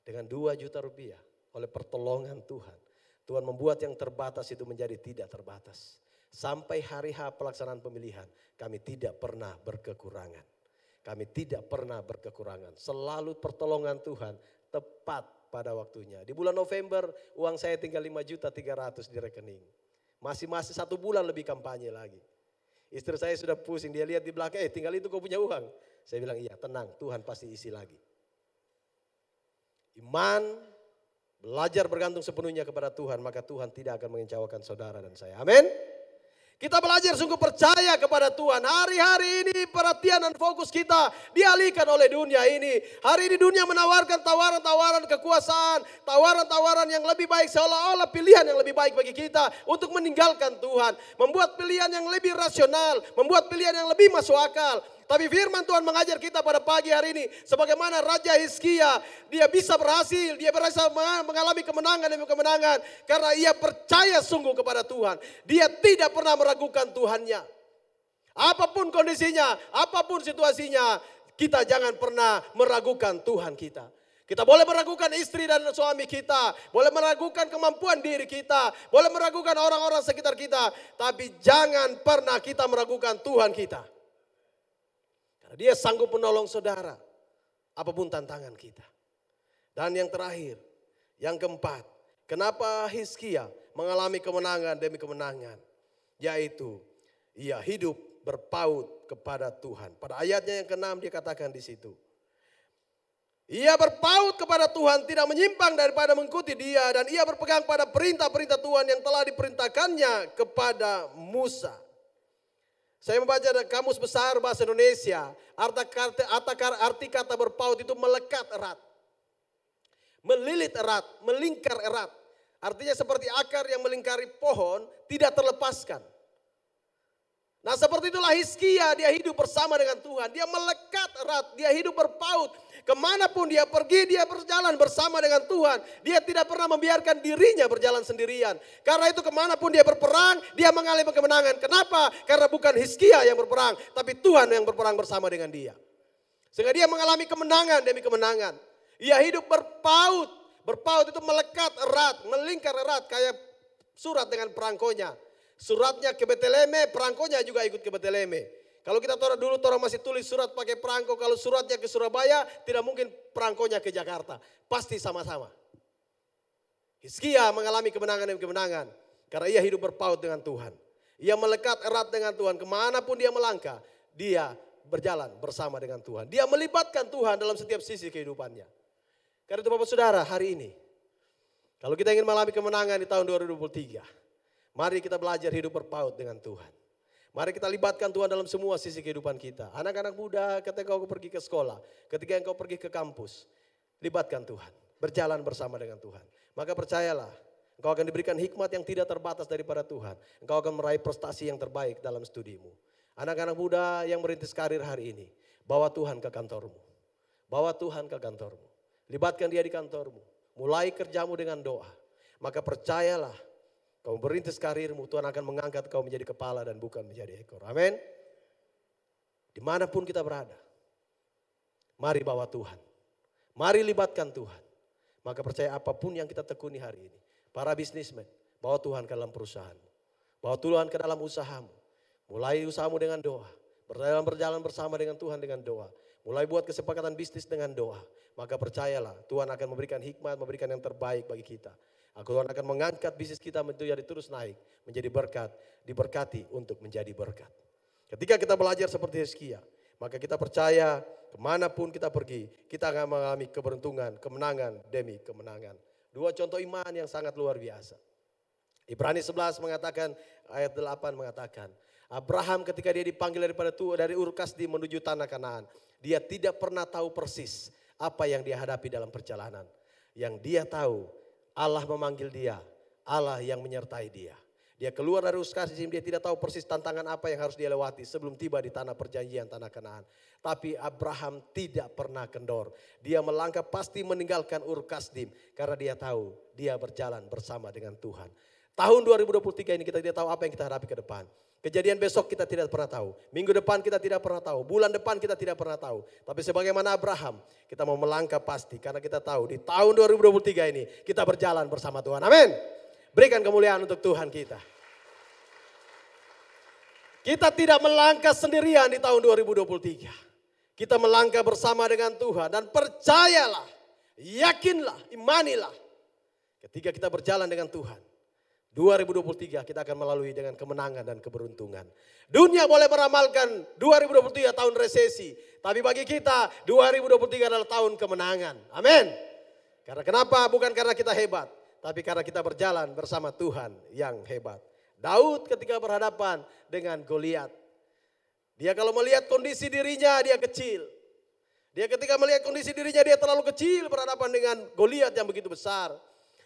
Dengan 2 juta rupiah oleh pertolongan Tuhan. Tuhan membuat yang terbatas itu menjadi tidak terbatas. Sampai hari H pelaksanaan pemilihan kami tidak pernah berkekurangan. Kami tidak pernah berkekurangan. Selalu pertolongan Tuhan tepat pada waktunya. Di bulan November uang saya tinggal 5.300.000 di rekening. Masih 1 bulan lebih kampanye lagi. Istri saya sudah pusing, dia lihat di belakang, tinggal itu kau punya uang. Saya bilang iya tenang, Tuhan pasti isi lagi. Iman, belajar bergantung sepenuhnya kepada Tuhan, maka Tuhan tidak akan mengecewakan saudara dan saya. Amin. Kita belajar sungguh percaya kepada Tuhan. Hari-hari ini perhatian dan fokus kita dialihkan oleh dunia ini. Hari ini dunia menawarkan tawaran-tawaran kekuasaan. Tawaran-tawaran yang lebih baik, seolah-olah pilihan yang lebih baik bagi kita untuk meninggalkan Tuhan. Membuat pilihan yang lebih rasional. Membuat pilihan yang lebih masuk akal. Tapi firman Tuhan mengajar kita pada pagi hari ini. Sebagaimana Raja Hizkia, dia bisa berhasil. Dia berhasil mengalami kemenangan demi kemenangan. Karena ia percaya sungguh kepada Tuhan. Dia tidak pernah meragukan Tuhannya. Apapun kondisinya, apapun situasinya. Kita jangan pernah meragukan Tuhan kita. Kita boleh meragukan istri dan suami kita. Boleh meragukan kemampuan diri kita. Boleh meragukan orang-orang sekitar kita. Tapi jangan pernah kita meragukan Tuhan kita. Dia sanggup menolong saudara, apapun tantangan kita. Dan yang terakhir, yang keempat, kenapa Hizkia mengalami kemenangan demi kemenangan? Yaitu, ia hidup berpaut kepada Tuhan. Pada ayatnya yang ke-6 dia katakan di situ. Ia berpaut kepada Tuhan, tidak menyimpang daripada mengikuti dia. Dan ia berpegang pada perintah-perintah Tuhan yang telah diperintahkannya kepada Musa. Saya membaca dari Kamus Besar Bahasa Indonesia, arti kata berpaut itu melekat erat, melilit erat, melingkar erat. Artinya seperti akar yang melingkari pohon, tidak terlepaskan. Nah seperti itulah Hizkia, dia hidup bersama dengan Tuhan, dia melekat erat, dia hidup berpaut. Kemanapun dia pergi, dia berjalan bersama dengan Tuhan. Dia tidak pernah membiarkan dirinya berjalan sendirian. Karena itu kemanapun dia berperang, dia mengalami kemenangan. Kenapa? Karena bukan Hizkia yang berperang, tapi Tuhan yang berperang bersama dengan dia. Sehingga dia mengalami kemenangan demi kemenangan. Ia hidup berpaut. Berpaut itu melekat erat, melingkar erat kayak surat dengan perangkonya. Suratnya ke Beteleme, perangkonya juga ikut ke Beteleme. Kalau kita dulu orang masih tulis surat pakai perangko, kalau suratnya ke Surabaya tidak mungkin perangkonya ke Jakarta. Pasti sama-sama. Hizkia mengalami kemenangan demi kemenangan karena ia hidup berpaut dengan Tuhan. Ia melekat erat dengan Tuhan, kemanapun dia melangkah, dia berjalan bersama dengan Tuhan. Dia melibatkan Tuhan dalam setiap sisi kehidupannya. Karena itu Bapak Saudara, hari ini kalau kita ingin mengalami kemenangan di tahun 2023, mari kita belajar hidup berpaut dengan Tuhan. Mari kita libatkan Tuhan dalam semua sisi kehidupan kita. Anak-anak muda ketika kau pergi ke sekolah, ketika engkau pergi ke kampus, libatkan Tuhan. Berjalan bersama dengan Tuhan. Maka percayalah, engkau akan diberikan hikmat yang tidak terbatas daripada Tuhan. Engkau akan meraih prestasi yang terbaik dalam studimu. Anak-anak muda yang merintis karir hari ini, bawa Tuhan ke kantormu. Bawa Tuhan ke kantormu. Libatkan dia di kantormu. Mulai kerjamu dengan doa. Maka percayalah, kau merintis karirmu, Tuhan akan mengangkat kau menjadi kepala dan bukan menjadi ekor. Amin. Dimanapun kita berada, mari bawa Tuhan. Mari libatkan Tuhan. Maka percaya apapun yang kita tekuni hari ini. Para bisnismen, bawa Tuhan ke dalam perusahaanmu. Bawa Tuhan ke dalam usahamu. Mulai usahamu dengan doa. Berjalan bersama dengan Tuhan dengan doa. Mulai buat kesepakatan bisnis dengan doa. Maka percayalah Tuhan akan memberikan hikmat, memberikan yang terbaik bagi kita. Tuhan akan mengangkat bisnis kita menjadi terus naik. Menjadi berkat, diberkati untuk menjadi berkat. Ketika kita belajar seperti Hizkia, maka kita percaya kemanapun kita pergi, kita akan mengalami keberuntungan, kemenangan demi kemenangan. Dua contoh iman yang sangat luar biasa. Ibrani 11 mengatakan, ayat 8 mengatakan, Abraham ketika dia dipanggil dari Ur Kasdim menuju tanah Kanaan, dia tidak pernah tahu persis apa yang dia hadapi dalam perjalanan. Yang dia tahu, Allah memanggil dia, Allah yang menyertai dia. Dia keluar dari Ur Kasdim, dia tidak tahu persis tantangan apa yang harus dia lewati sebelum tiba di tanah perjanjian, tanah Kanaan. Tapi Abraham tidak pernah kendor. Dia melangkah pasti meninggalkan Ur Kasdim karena dia tahu dia berjalan bersama dengan Tuhan. Tahun 2023 ini kita tidak tahu apa yang kita hadapi ke depan. Kejadian besok kita tidak pernah tahu. Minggu depan kita tidak pernah tahu. Bulan depan kita tidak pernah tahu. Tapi sebagaimana Abraham, kita mau melangkah pasti. Karena kita tahu di tahun 2023 ini kita berjalan bersama Tuhan. Amin. Berikan kemuliaan untuk Tuhan kita. Kita tidak melangkah sendirian di tahun 2023. Kita melangkah bersama dengan Tuhan. Dan percayalah, yakinlah, imanilah. Ketika kita berjalan dengan Tuhan. 2023 kita akan melalui dengan kemenangan dan keberuntungan. Dunia boleh meramalkan 2023 tahun resesi. Tapi bagi kita 2023 adalah tahun kemenangan. Amin. Karena kenapa? Bukan karena kita hebat. Tapi karena kita berjalan bersama Tuhan yang hebat. Daud ketika berhadapan dengan Goliat. Dia kalau melihat kondisi dirinya dia kecil. Dia ketika melihat kondisi dirinya dia terlalu kecil berhadapan dengan Goliat yang begitu besar.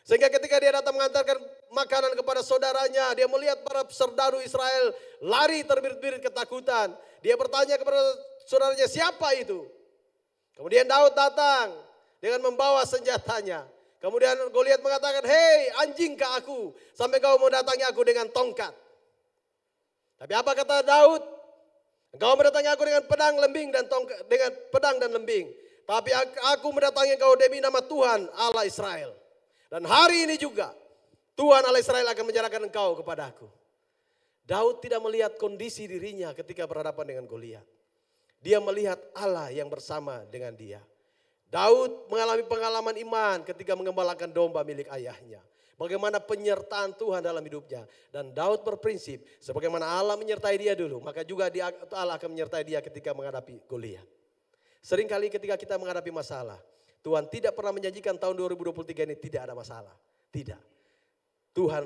Sehingga ketika dia datang mengantarkan makanan kepada saudaranya, dia melihat para serdadu Israel lari terbirit-birit ketakutan. Dia bertanya kepada saudaranya, siapa itu? Kemudian Daud datang dengan membawa senjatanya. Kemudian Goliat mengatakan, hei anjingkah aku sampai kau mendatangi aku dengan tongkat. Tapi apa kata Daud? Engkau mendatangi aku dengan pedang, lembing dan tongkat, dengan pedang dan lembing. Tapi aku mendatangi engkau demi nama Tuhan Allah Israel. Dan hari ini juga Tuhan Allah Israel akan menyerahkan engkau kepadaku. Daud tidak melihat kondisi dirinya ketika berhadapan dengan Goliat. Dia melihat Allah yang bersama dengan dia. Daud mengalami pengalaman iman ketika mengembalakan domba milik ayahnya. Bagaimana penyertaan Tuhan dalam hidupnya. Dan Daud berprinsip sebagaimana Allah menyertai dia dulu. Maka juga Allah akan menyertai dia ketika menghadapi Goliat. Seringkali ketika kita menghadapi masalah. Tuhan tidak pernah menjanjikan tahun 2023 ini tidak ada masalah. Tidak. Tuhan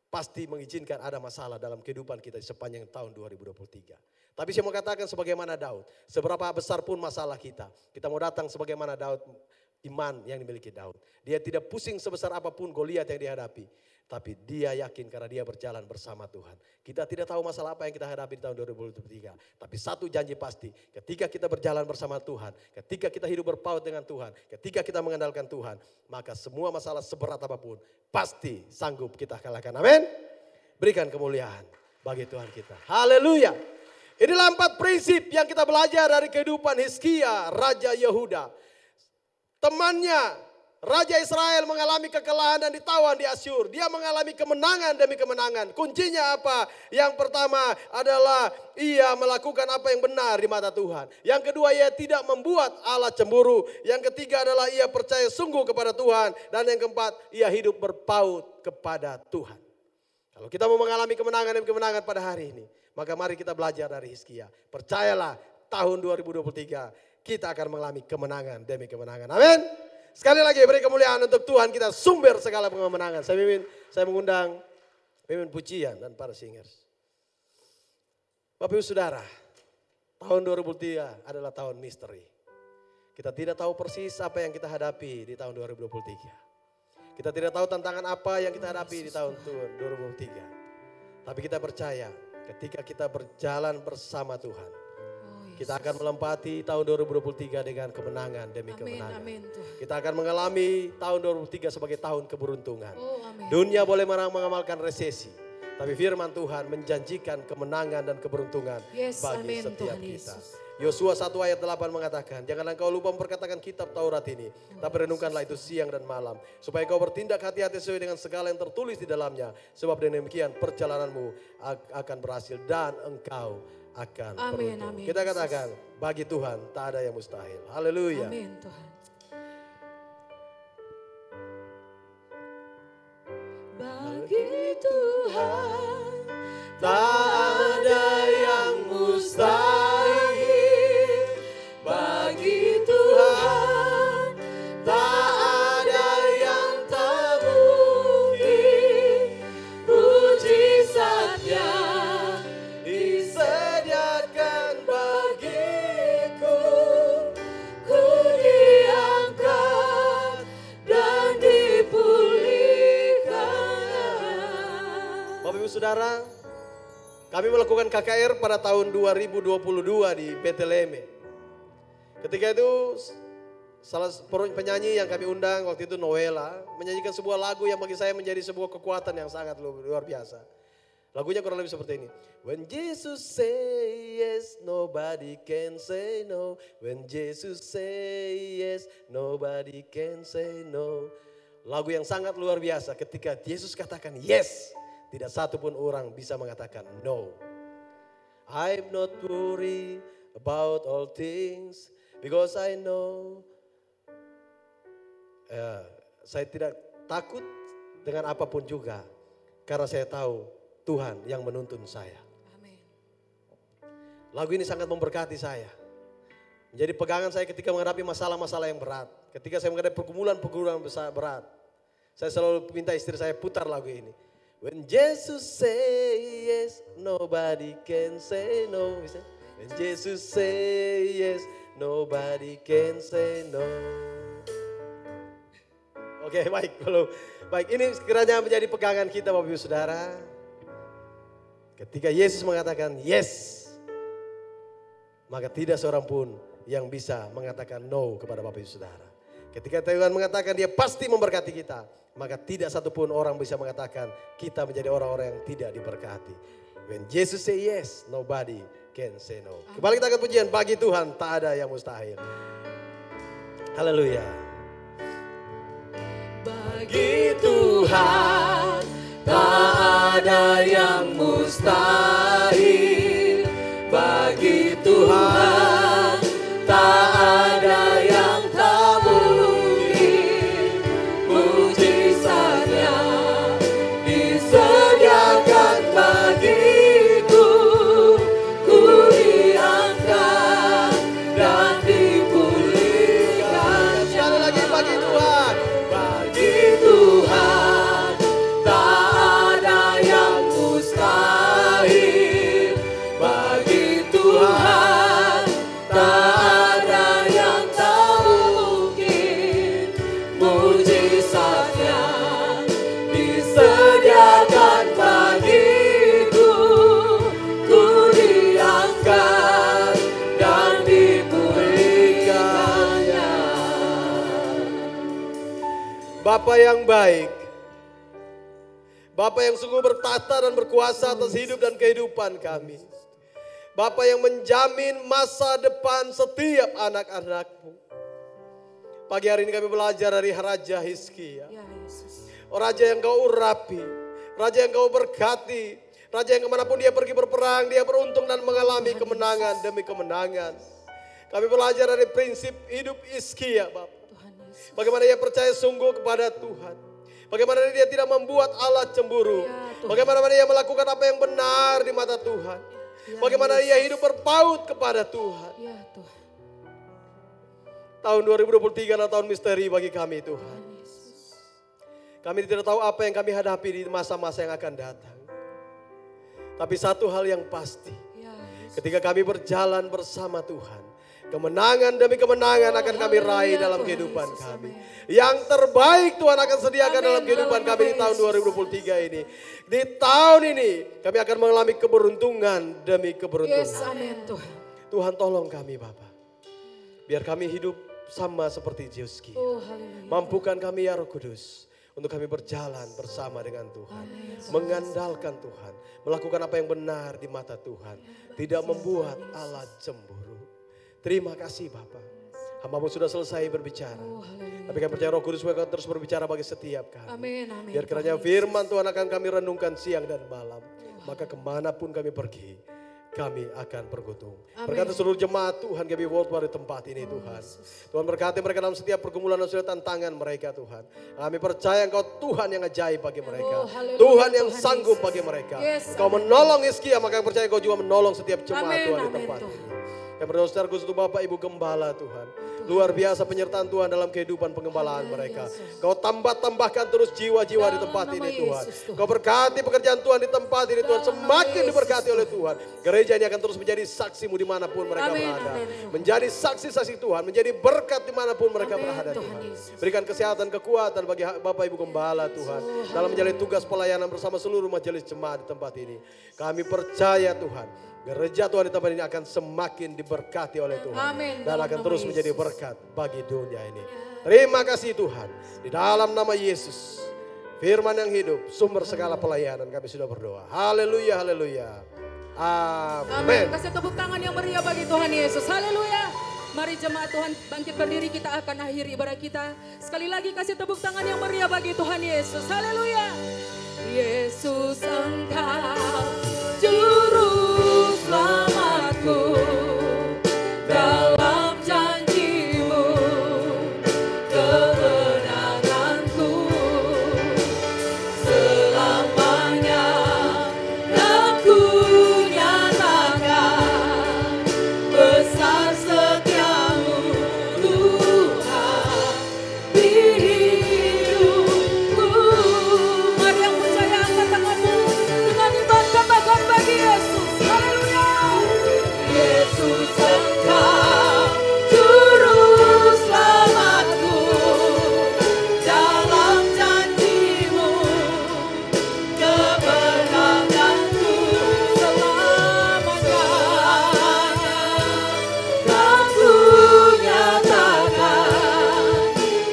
pasti mengizinkan ada masalah dalam kehidupan kita sepanjang tahun 2023. Tapi saya mau katakan sebagaimana Daud. Seberapa besar pun masalah kita mau datang sebagaimana Daud, iman yang dimiliki Daud. Dia tidak pusing sebesar apapun Goliat yang dihadapi. Tapi dia yakin karena dia berjalan bersama Tuhan. Kita tidak tahu masalah apa yang kita hadapi di tahun 2023. Tapi satu janji pasti, ketika kita berjalan bersama Tuhan, ketika kita hidup berpaut dengan Tuhan, ketika kita mengandalkan Tuhan, maka semua masalah seberat apapun pasti sanggup kita kalahkan. Amin. Berikan kemuliaan bagi Tuhan kita. Haleluya. Inilah 4 prinsip yang kita belajar dari kehidupan Hizkia, Raja Yehuda. Temannya Raja Israel mengalami kekalahan dan ditawan di Asyur. Dia mengalami kemenangan demi kemenangan. Kuncinya apa? Yang pertama adalah ia melakukan apa yang benar di mata Tuhan. Yang kedua, ia tidak membuat Allah cemburu. Yang ketiga adalah ia percaya sungguh kepada Tuhan. Dan yang keempat, ia hidup berpaut kepada Tuhan. Kalau kita mau mengalami kemenangan demi kemenangan pada hari ini, maka mari kita belajar dari Hizkia. Percayalah, tahun 2023 kita akan mengalami kemenangan demi kemenangan. Amin. Sekali lagi beri kemuliaan untuk Tuhan kita, sumber segala kemenangan. Saya mengundang pemimpin pujian dan para singers. Bapak Ibu Saudara, tahun 2023 adalah tahun misteri. Kita tidak tahu persis apa yang kita hadapi di tahun 2023. Kita tidak tahu tantangan apa yang kita hadapi di tahun 2023. Tapi kita percaya ketika kita berjalan bersama Tuhan, kita akan melempati tahun 2023 dengan kemenangan demi kemenangan. Amin, kita akan mengalami tahun 2023 sebagai tahun keberuntungan. Dunia boleh mengamalkan resesi. Tapi firman Tuhan menjanjikan kemenangan dan keberuntungan bagi setiap kita. Yosua 1 ayat 8 mengatakan, janganlah engkau lupa memperkatakan kitab Taurat ini, tapi renungkanlah itu siang dan malam, supaya kau bertindak hati-hati sesuai dengan segala yang tertulis di dalamnya. Sebab dengan demikian perjalananmu akan berhasil dan engkau akan beruntung. Kita katakan, bagi Tuhan tak ada yang mustahil. Haleluya. Amin Tuhan. Bagi Tuhan tak ada yang mustahil. Bagi Tuhan tak ada yang tak mungkin. Mujizatnya disediakan bagiku. Ku diangkat dan dipulihkan. Bapak Ibu Saudara, kami melakukan KKR pada tahun 2022 di Bethlehem. Ketika itu salah penyanyi yang kami undang waktu itu Noela menyanyikan sebuah lagu yang bagi saya menjadi sebuah kekuatan yang sangat luar biasa. Lagunya kurang lebih seperti ini. When Jesus say yes, nobody can say no. When Jesus say yes, nobody can say no. Lagu yang sangat luar biasa, ketika Yesus katakan yes, tidak satu pun orang bisa mengatakan no. I'm not worried about all things. Because I know, saya tidak takut dengan apapun juga. Karena saya tahu Tuhan yang menuntun saya. Amin. Lagu ini sangat memberkati saya. Menjadi pegangan saya ketika menghadapi masalah-masalah yang berat. Ketika saya menghadapi pergumulan-pergumulan berat. Saya selalu minta istri saya putar lagu ini. When Jesus say yes, nobody can say no. When Jesus say yes, nobody can say no. Oke, baik. Baik, ini sekiranya menjadi pegangan kita Bapak Ibu Saudara. Ketika Yesus mengatakan yes, maka tidak seorang pun yang bisa mengatakan no kepada Bapak Ibu Saudara. Ketika Tuhan mengatakan dia pasti memberkati kita, maka tidak satupun orang bisa mengatakan kita menjadi orang-orang yang tidak diberkati. When Jesus say yes, nobody can say no. Kembali kita akan pujian, bagi Tuhan tak ada yang mustahil. Haleluya. Bagi Tuhan tak ada yang mustahil. Bagi Tuhan tak ada yang tak mungkin. Mujizatnya disediakan bagiku. Ku diangkat dan dipulihkan. Sekali lagi, bagi Tuhan. Bagi Tuhan tak ada yang mustahil. Bagi Tuhan tak ada yang tak mungkin. Mujizatnya disediakan bagiku. Ku diangkat dan dipulihkannya. Bapa yang baik, Bapa yang sungguh bertata dan berkuasa atas hidup dan kehidupan kami. Bapa yang menjamin masa depan setiap anak-anak-Mu. Pagi hari ini kami belajar dari Raja Hizkia. Raja yang Kau urapi, Raja yang Kau berkati, Raja yang kemanapun dia pergi berperang, dia beruntung dan mengalami kemenangan demi kemenangan. Kami belajar dari prinsip hidup Hizkia, Bapak. Bagaimana dia percaya sungguh kepada Tuhan. Bagaimana dia tidak membuat Allah cemburu. Bagaimana dia melakukan apa yang benar di mata Tuhan. Bagaimana dia hidup berpaut kepada Tuhan. Tahun 2023 adalah tahun misteri bagi kami Tuhan. Kami tidak tahu apa yang kami hadapi di masa-masa yang akan datang. Tapi satu hal yang pasti. Ketika kami berjalan bersama Tuhan, kemenangan demi kemenangan akan kami raih dalam kehidupan kami. Yang terbaik Tuhan akan sediakan dalam kehidupan kami di tahun 2023 ini. Di tahun ini kami akan mengalami keberuntungan demi keberuntungan. Tuhan tolong kami Bapak. Biar kami hidup sama seperti Hizkia. Mampukan kami ya Roh Kudus. Untuk kami berjalan bersama dengan Tuhan. Mengandalkan Tuhan. Melakukan apa yang benar di mata Tuhan. Tidak membuat Allah cemburu. Terima kasih Bapa. Hamba-Mu sudah selesai berbicara. Tapi kami percaya Roh Kudus akan terus berbicara bagi setiap kami. Amin, amin. Biar kiranya firman Tuhan akan kami renungkan siang dan malam. Maka kemanapun kami pergi, kami akan bergutung. Berkati seluruh jemaat Tuhan kami worldwide di tempat ini Tuhan. Tuhan berkati mereka dalam setiap pergumulan dan setiap tantangan mereka Tuhan. Kami percaya Engkau Tuhan yang ajaib bagi mereka. Tuhan yang sanggup bagi mereka. Engkau menolong Hizkia, maka percaya Engkau juga menolong setiap jemaat Tuhan di tempat ini. Yang berdoa secara khusus untuk Bapak Ibu Gembala Tuhan. Luar biasa penyertaan Tuhan dalam kehidupan pengembalaan mereka. Kau tambahkan terus jiwa-jiwa di tempat ini Tuhan. Kau berkati pekerjaan Tuhan di tempat ini Tuhan. Semakin diberkati oleh Tuhan. Gereja ini akan terus menjadi saksi-Mu dimanapun mereka berada. Menjadi saksi-saksi Tuhan. Menjadi berkat dimanapun mereka berada Tuhan. Berikan kesehatan, kekuatan bagi Bapak Ibu Gembala Tuhan. Dalam menjalani tugas pelayanan bersama seluruh majelis jemaat di tempat ini. Kami percaya Tuhan. Gereja Tuhan di tempat ini akan semakin diberkati oleh Tuhan. Dan akan terus menjadi berkat bagi dunia ini. Terima kasih Tuhan. Di dalam nama Yesus. Firman yang hidup. Sumber segala pelayanan kami sudah berdoa. Haleluya, haleluya. Amin. Kasih tepuk tangan yang meriah bagi Tuhan Yesus. Haleluya. Mari jemaat Tuhan bangkit berdiri, kita akan akhiri ibadah kita. Sekali lagi kasih tepuk tangan yang meriah bagi Tuhan Yesus. Haleluya. Yesus Engkau Juru Selamatku, dalam janji-Mu kemenanganku, selamanya aku nyatakan besar setia-Mu Tuhan di hidupku. Mari yang percaya angkat tanganmu dengan dibanggakan bagi Yesus. Haleluya. Yesus Engkau Juru Selamatku, dalam janji-Mu kemenanganku, selamanya aku nyatakan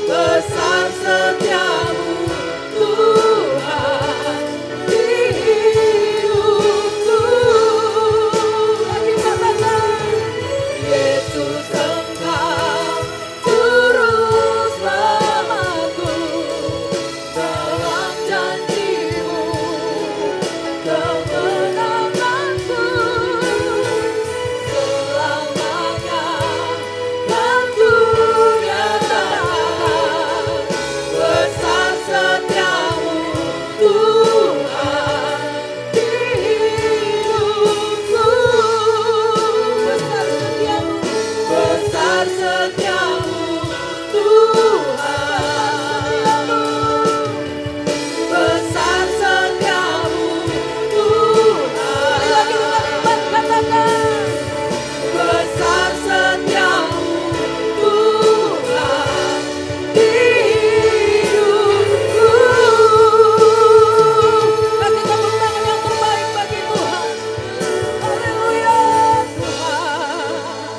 besar setia-Mu Tuhan di hidupku. Lagi katakan, Yesus Engkau Juru Selamatku, dalam janji-Mu kemenanganku, selamanya aku nyatakan besar setia-Mu Tuhan di hidupku. Besar setia-Mu Tuhan, besar setia-Mu Tuhan. Lagi katakan, besar setia-Mu Tuhan di hidupku. Kasih tepuk tangan yang terbaik bagi Tuhan. Haleluya Tuhan.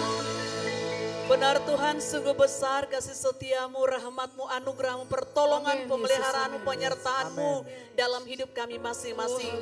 Benar Tuhan, sungguh besar kasih setiamu, rahmatmu, anugerahmu, pertolongan, pemeliharaanmu, penyertaanmu dalam hidup kami masing-masing.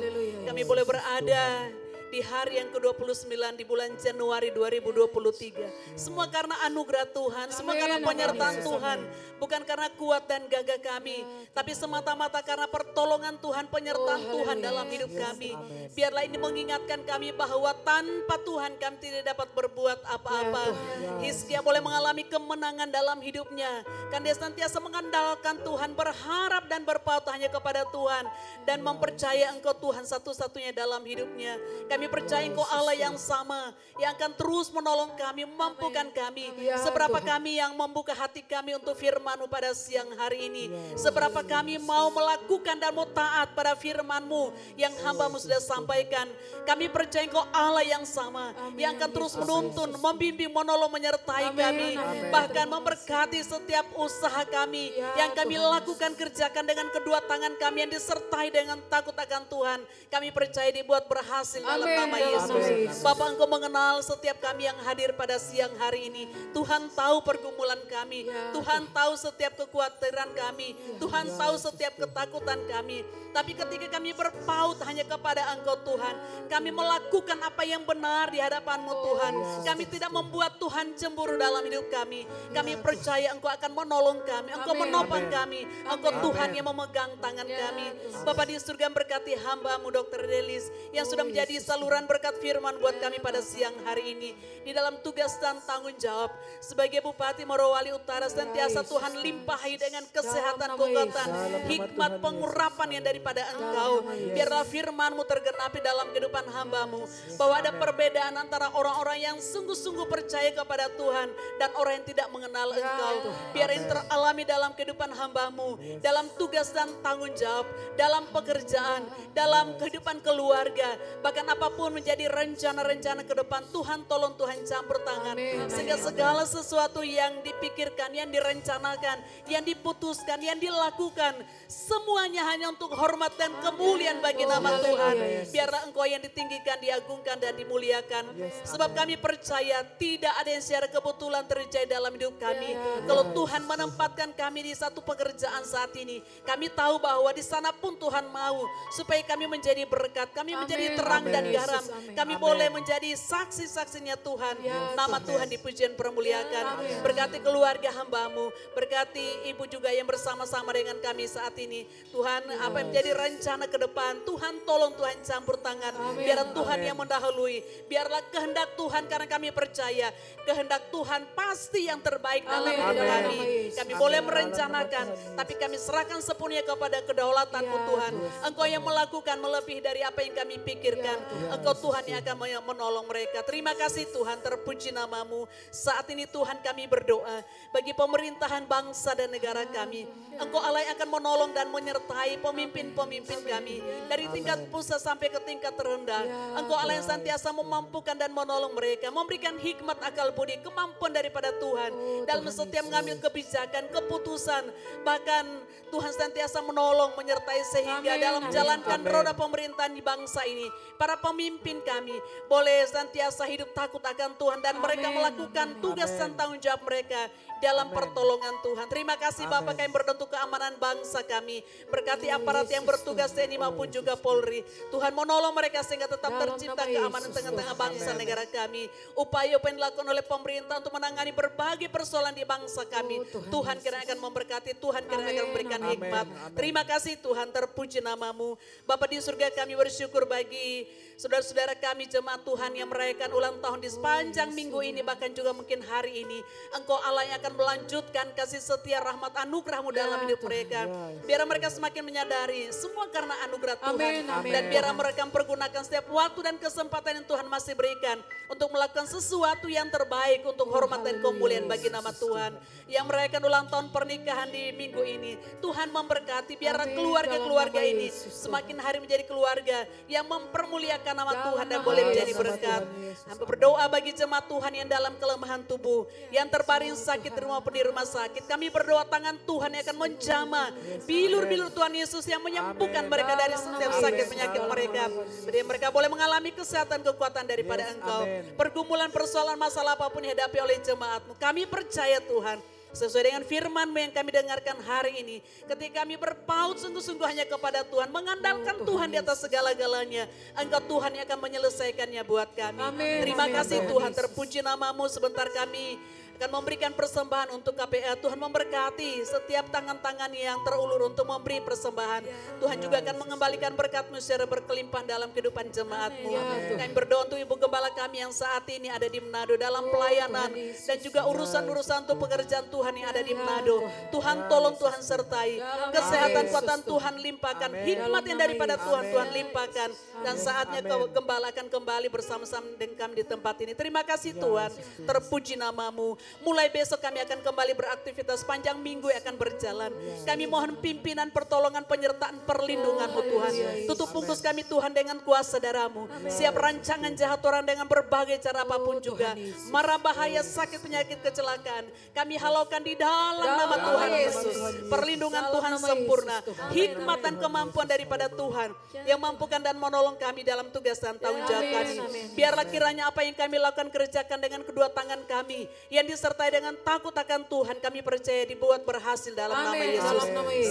Kami boleh berada di hari yang ke-29 di bulan Januari 2023. Semua karena anugerah Tuhan, semua karena penyertaan Tuhan. Bukan karena kuat dan gagah kami, tapi semata-mata karena pertolongan Tuhan, penyertaan Tuhan dalam hidup kami. Biarlah ini mengingatkan kami bahwa tanpa Tuhan kami tidak dapat berbuat apa-apa. Hizkia boleh mengalami kemenangan dalam hidupnya. Kan dia senantiasa mengandalkan Tuhan, berharap dan berpaut hanya kepada Tuhan. Dan mempercaya Engkau Tuhan satu-satunya dalam hidupnya. Kami percaya Engkau Allah yang sama, yang akan terus menolong kami, memampukan kami. Seberapa kami yang membuka hati kami untuk firman-Mu pada siang hari ini. Seberapa kami mau melakukan dan mau taat pada firman-Mu yang hamba-Mu sudah sampaikan. Kami percaya Engkau Allah yang sama, yang akan terus menuntun, membimbing, menolong, menyertai kami. Bahkan memberkati setiap usaha kami yang kami lakukan, kerjakan dengan kedua tangan kami yang disertai dengan takut akan Tuhan. Kami percaya dibuat berhasil dalam dalam nama Yesus. Bapa, Engkau mengenal setiap kami yang hadir pada siang hari ini. Tuhan tahu pergumulan kami. Tuhan tahu setiap kekhawatiran kami. Tuhan tahu setiap ketakutan kami. Tapi ketika kami berpaut hanya kepada Engkau Tuhan, kami melakukan apa yang benar di hadapan-Mu Tuhan. Kami tidak membuat Tuhan cemburu dalam hidup kami. Kami percaya Engkau akan menolong kami, Engkau menopang kami. Engkau Tuhan yang memegang tangan kami. Bapa di surga, berkati hamba-Mu Dr. Delis yang sudah menjadi saluran berkat firman buat kami pada siang hari ini. Di dalam tugas dan tanggung jawab sebagai Bupati Morowali Utara, senantiasa Tuhan limpahi dengan kesehatan, kekuatan, hikmat, pengurapan yang daripada Engkau. Biarlah firman-Mu tergenapi dalam kehidupan hamba-Mu. Bahwa ada perbedaan antara orang-orang yang sungguh-sungguh percaya kepada Tuhan dan orang yang tidak mengenal Engkau. Biar ini teralami dalam kehidupan hamba-Mu, dalam tugas dan tanggung jawab, dalam pekerjaan, dalam kehidupan keluarga, bahkan apapun menjadi rencana-rencana ke depan, Tuhan tolong, Tuhan campur tangan. Sehingga segala sesuatu yang dipikirkan, yang direncanakan, yang diputuskan, yang dilakukan, semuanya hanya untuk hormat dan kemuliaan bagi nama Tuhan. Biarlah Engkau yang ditinggikan, diagungkan dan dimuliakan. Sebab kami percaya tidak ada yang secara kebetulan terjadi dalam hidup kami. Kalau Tuhan menempatkan kami di satu pekerjaan saat ini, kami tahu bahwa di sana pun Tuhan mau supaya kami menjadi berkat, kami menjadi terang dan garam. Kami boleh menjadi saksi-saksinya Tuhan. Nama Tuhan dipuji dan permuliakan. Berkati keluarga hamba-Mu, berkati ibu juga yang bersama-sama dengan kami saat ini. Tuhan, apa yang menjadi rencana ke depan, Tuhan tolong, Tuhan campur tangan. Biar Tuhan yang mendahului. Biarlah kehendak Tuhan, karena kami percaya kehendak Tuhan pasti yang terbaik dalam hidup kami. Kami boleh merencanakan, tapi kami serahkan sepenuhnya kepada kedaulatan-Mu Tuhan. Engkau yang melakukan melebihi dari apa yang kami pikirkan. Engkau Tuhan yang akan menolong mereka. Terima kasih Tuhan, terpuji nama-Mu. Saat ini Tuhan kami berdoa bagi pemerintahan bangsa dan negara kami. Engkau Allah yang akan menolong dan menyertai pemimpin-pemimpin kami. Dari tingkat pusat sampai ke tingkat terendah. Engkau Allah yang senantiasa memampukan dan menolong mereka. Memberikan hikmat, akal budi, kemampuan daripada Tuhan. Dalam setiap mengambil kebijakan, keputusan. Bahkan Tuhan senantiasa menolong, menyertai sehingga dalam menjalankan roda pemerintahan di bangsa ini. Para pemimpin kami boleh senantiasa hidup takut akan Tuhan. Dan mereka melakukan tugas dan tanggung jawab mereka dalam pertolongan Tuhan. Terima kasih Bapak kami berdoa untuk keamanan bangsa kami. Berkati aparat yang bertugas TNI maupun juga Polri. Tuhan menolong mereka sehingga tetap tercipta keamanan tengah-tengah bangsa negara kami. Upaya-upaya yang dilakukan oleh pemerintah untuk menangani berbagai persoalan di bangsa kami. Tuhan kiranya akan memberkati, Tuhan kiranya akan memberikan hikmat. Terima kasih Tuhan, terpuji nama-Mu. Bapa di surga, kami bersyukur bagi saudara-saudara kami jemaat Tuhan yang merayakan ulang tahun di sepanjang minggu ini, bahkan juga mungkin hari ini. Engkau Allah yang akan melanjutkan kasih setia, rahmat, anugerah-Mu dalam hidup mereka. Biar mereka semakin menyadari semua karena anugerah Tuhan. Dan biar mereka mempergunakan setiap waktu dan kesempatan yang Tuhan masih berikan untuk melakukan sesuatu yang terbaik untuk hormat dan kemuliaan bagi nama Tuhan. Yang merayakan ulang tahun pernikahan di minggu ini, Tuhan memberkati biar keluarga-keluarga ini semakin hari menjadi keluarga yang mempermuliakan nama Tuhan dan boleh menjadi berkat. Hamba berdoa bagi jemaat Tuhan yang dalam kelemahan tubuh, yang terbaring sakit maupun di rumah sakit. Kami berdoa tangan Tuhan yang akan menjamah bilur-bilur Tuhan Yesus yang menyembuhkan mereka dari setiap sakit penyakit mereka. Jadi mereka boleh mengalami kesehatan, kekuatan daripada Engkau. Pergumulan, persoalan, masalah apapun yang dihadapi oleh jemaat-Mu, kami percaya Tuhan, sesuai dengan firman-Mu yang kami dengarkan hari ini. Ketika kami berpaut sungguh-sungguh hanya kepada Tuhan, mengandalkan Tuhan di atas segala-galanya, Engkau Tuhan yang akan menyelesaikannya buat kami. Terima kasih Tuhan, terpuji nama-Mu. Sebentar kami akan memberikan persembahan untuk KPA. Tuhan memberkati setiap tangan-tangan yang terulur untuk memberi persembahan. Tuhan juga akan mengembalikan berkat-Mu secara berkelimpah dalam kehidupan jemaat-Mu. Kami berdoa untuk Ibu Gembala kami yang saat ini ada di Manado dalam pelayanan dan juga urusan-urusan untuk pekerjaan Tuhan yang ada di Manado. Tuhan tolong, Tuhan sertai. Kesehatan, kekuatan Tuhan limpahkan. Hikmat yang daripada Tuhan, Tuhan limpahkan. Dan saatnya Kau Gembala akan kembali bersama-sama dengan kami di tempat ini. Terima kasih Tuhan, terpuji nama-Mu. Mulai besok kami akan kembali beraktivitas, panjang minggu yang akan berjalan. Kami mohon pimpinan, pertolongan, penyertaan, perlindungan-Mu Tuhan. Tutup bungkus kami Tuhan dengan kuasa darah-Mu. Siap rancangan jahat orang dengan berbagai cara apapun juga. Marah, bahaya, sakit, penyakit, kecelakaan. Kami halaukan di dalam nama Tuhan Yesus. Perlindungan Tuhan sempurna. Hikmat dan kemampuan daripada Tuhan yang mampukan dan menolong kami dalam tugas dan tanggung jawab kami. Biarlah kiranya apa yang kami lakukan kerjakan dengan kedua tangan kami, yang disertai dengan takut akan Tuhan, kami percaya dibuat berhasil dalam nama Yesus.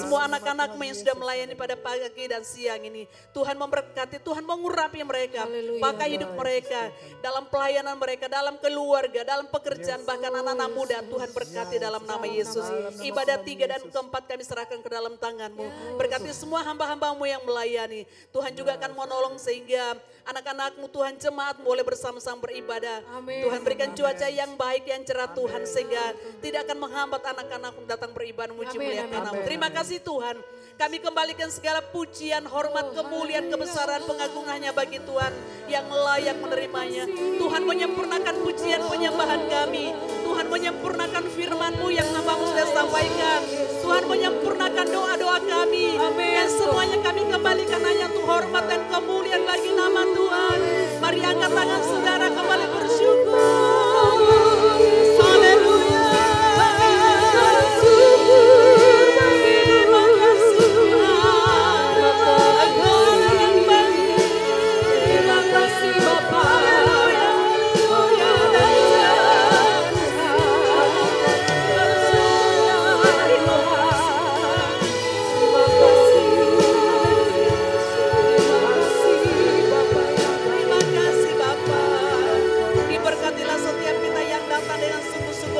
Semua anak-anak-Mu yang sudah melayani pada pagi dan siang ini, Tuhan memberkati, Tuhan mengurapi mereka, pakai hidup mereka, dalam pelayanan mereka, dalam keluarga, dalam pekerjaan, bahkan anak-anak muda, Tuhan berkati dalam nama Yesus. Ibadah 3 dan keempat kami serahkan ke dalam tangan-Mu. Berkati semua hamba-hamba-Mu yang melayani. Tuhan juga akan menolong sehingga anak-anak-Mu Tuhan, jemaat boleh bersama-sama beribadah. Tuhan berikan cuaca yang baik, yang cerah Tuhan, sehingga tidak akan menghambat anak-anak-Mu datang beribadah memuji muliakan nama. Terima kasih Tuhan. Kami kembalikan segala pujian, hormat, kemuliaan, kebesaran, pengagungannya bagi Tuhan yang layak menerimanya. Tuhan menyempurnakan pujian penyembahan kami. Tuhan menyempurnakan firman-Mu yang hamba-Mu sudah sampaikan. Tuhan menyempurnakan doa-doa kami. Dan semuanya kami kembalikan hanya untuk hormat dan kemuliaan bagi nama Tuhan. Mari angkat tangan saudara kembali bersyukur. Haleluya.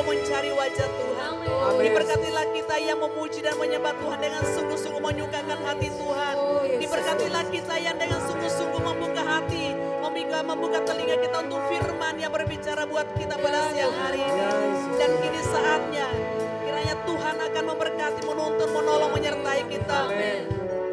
Mencari wajah Tuhan. Diberkatilah kita yang memuji dan menyembah Tuhan dengan sungguh-sungguh menyukakan hati Tuhan. Diberkatilah kita yang dengan sungguh-sungguh membuka hati, membuka telinga kita untuk firman yang berbicara buat kita pada siang hari ini. Dan kini saatnya kiranya Tuhan akan memberkati, menuntun, menolong, menyertai kita.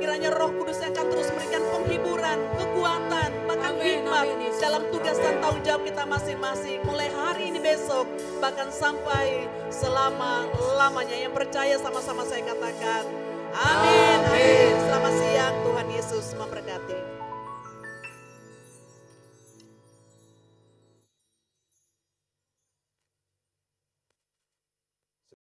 Kiranya Roh Kudus akan terus memberikan penghiburan, kekuatan, bahkan hikmat dalam tugas dan tanggung jawab kita masing-masing. Mulai hari ini, besok, bahkan sampai selama-lamanya. Yang percaya sama-sama saya katakan, amin, amin. Selamat siang, Tuhan Yesus memberkati.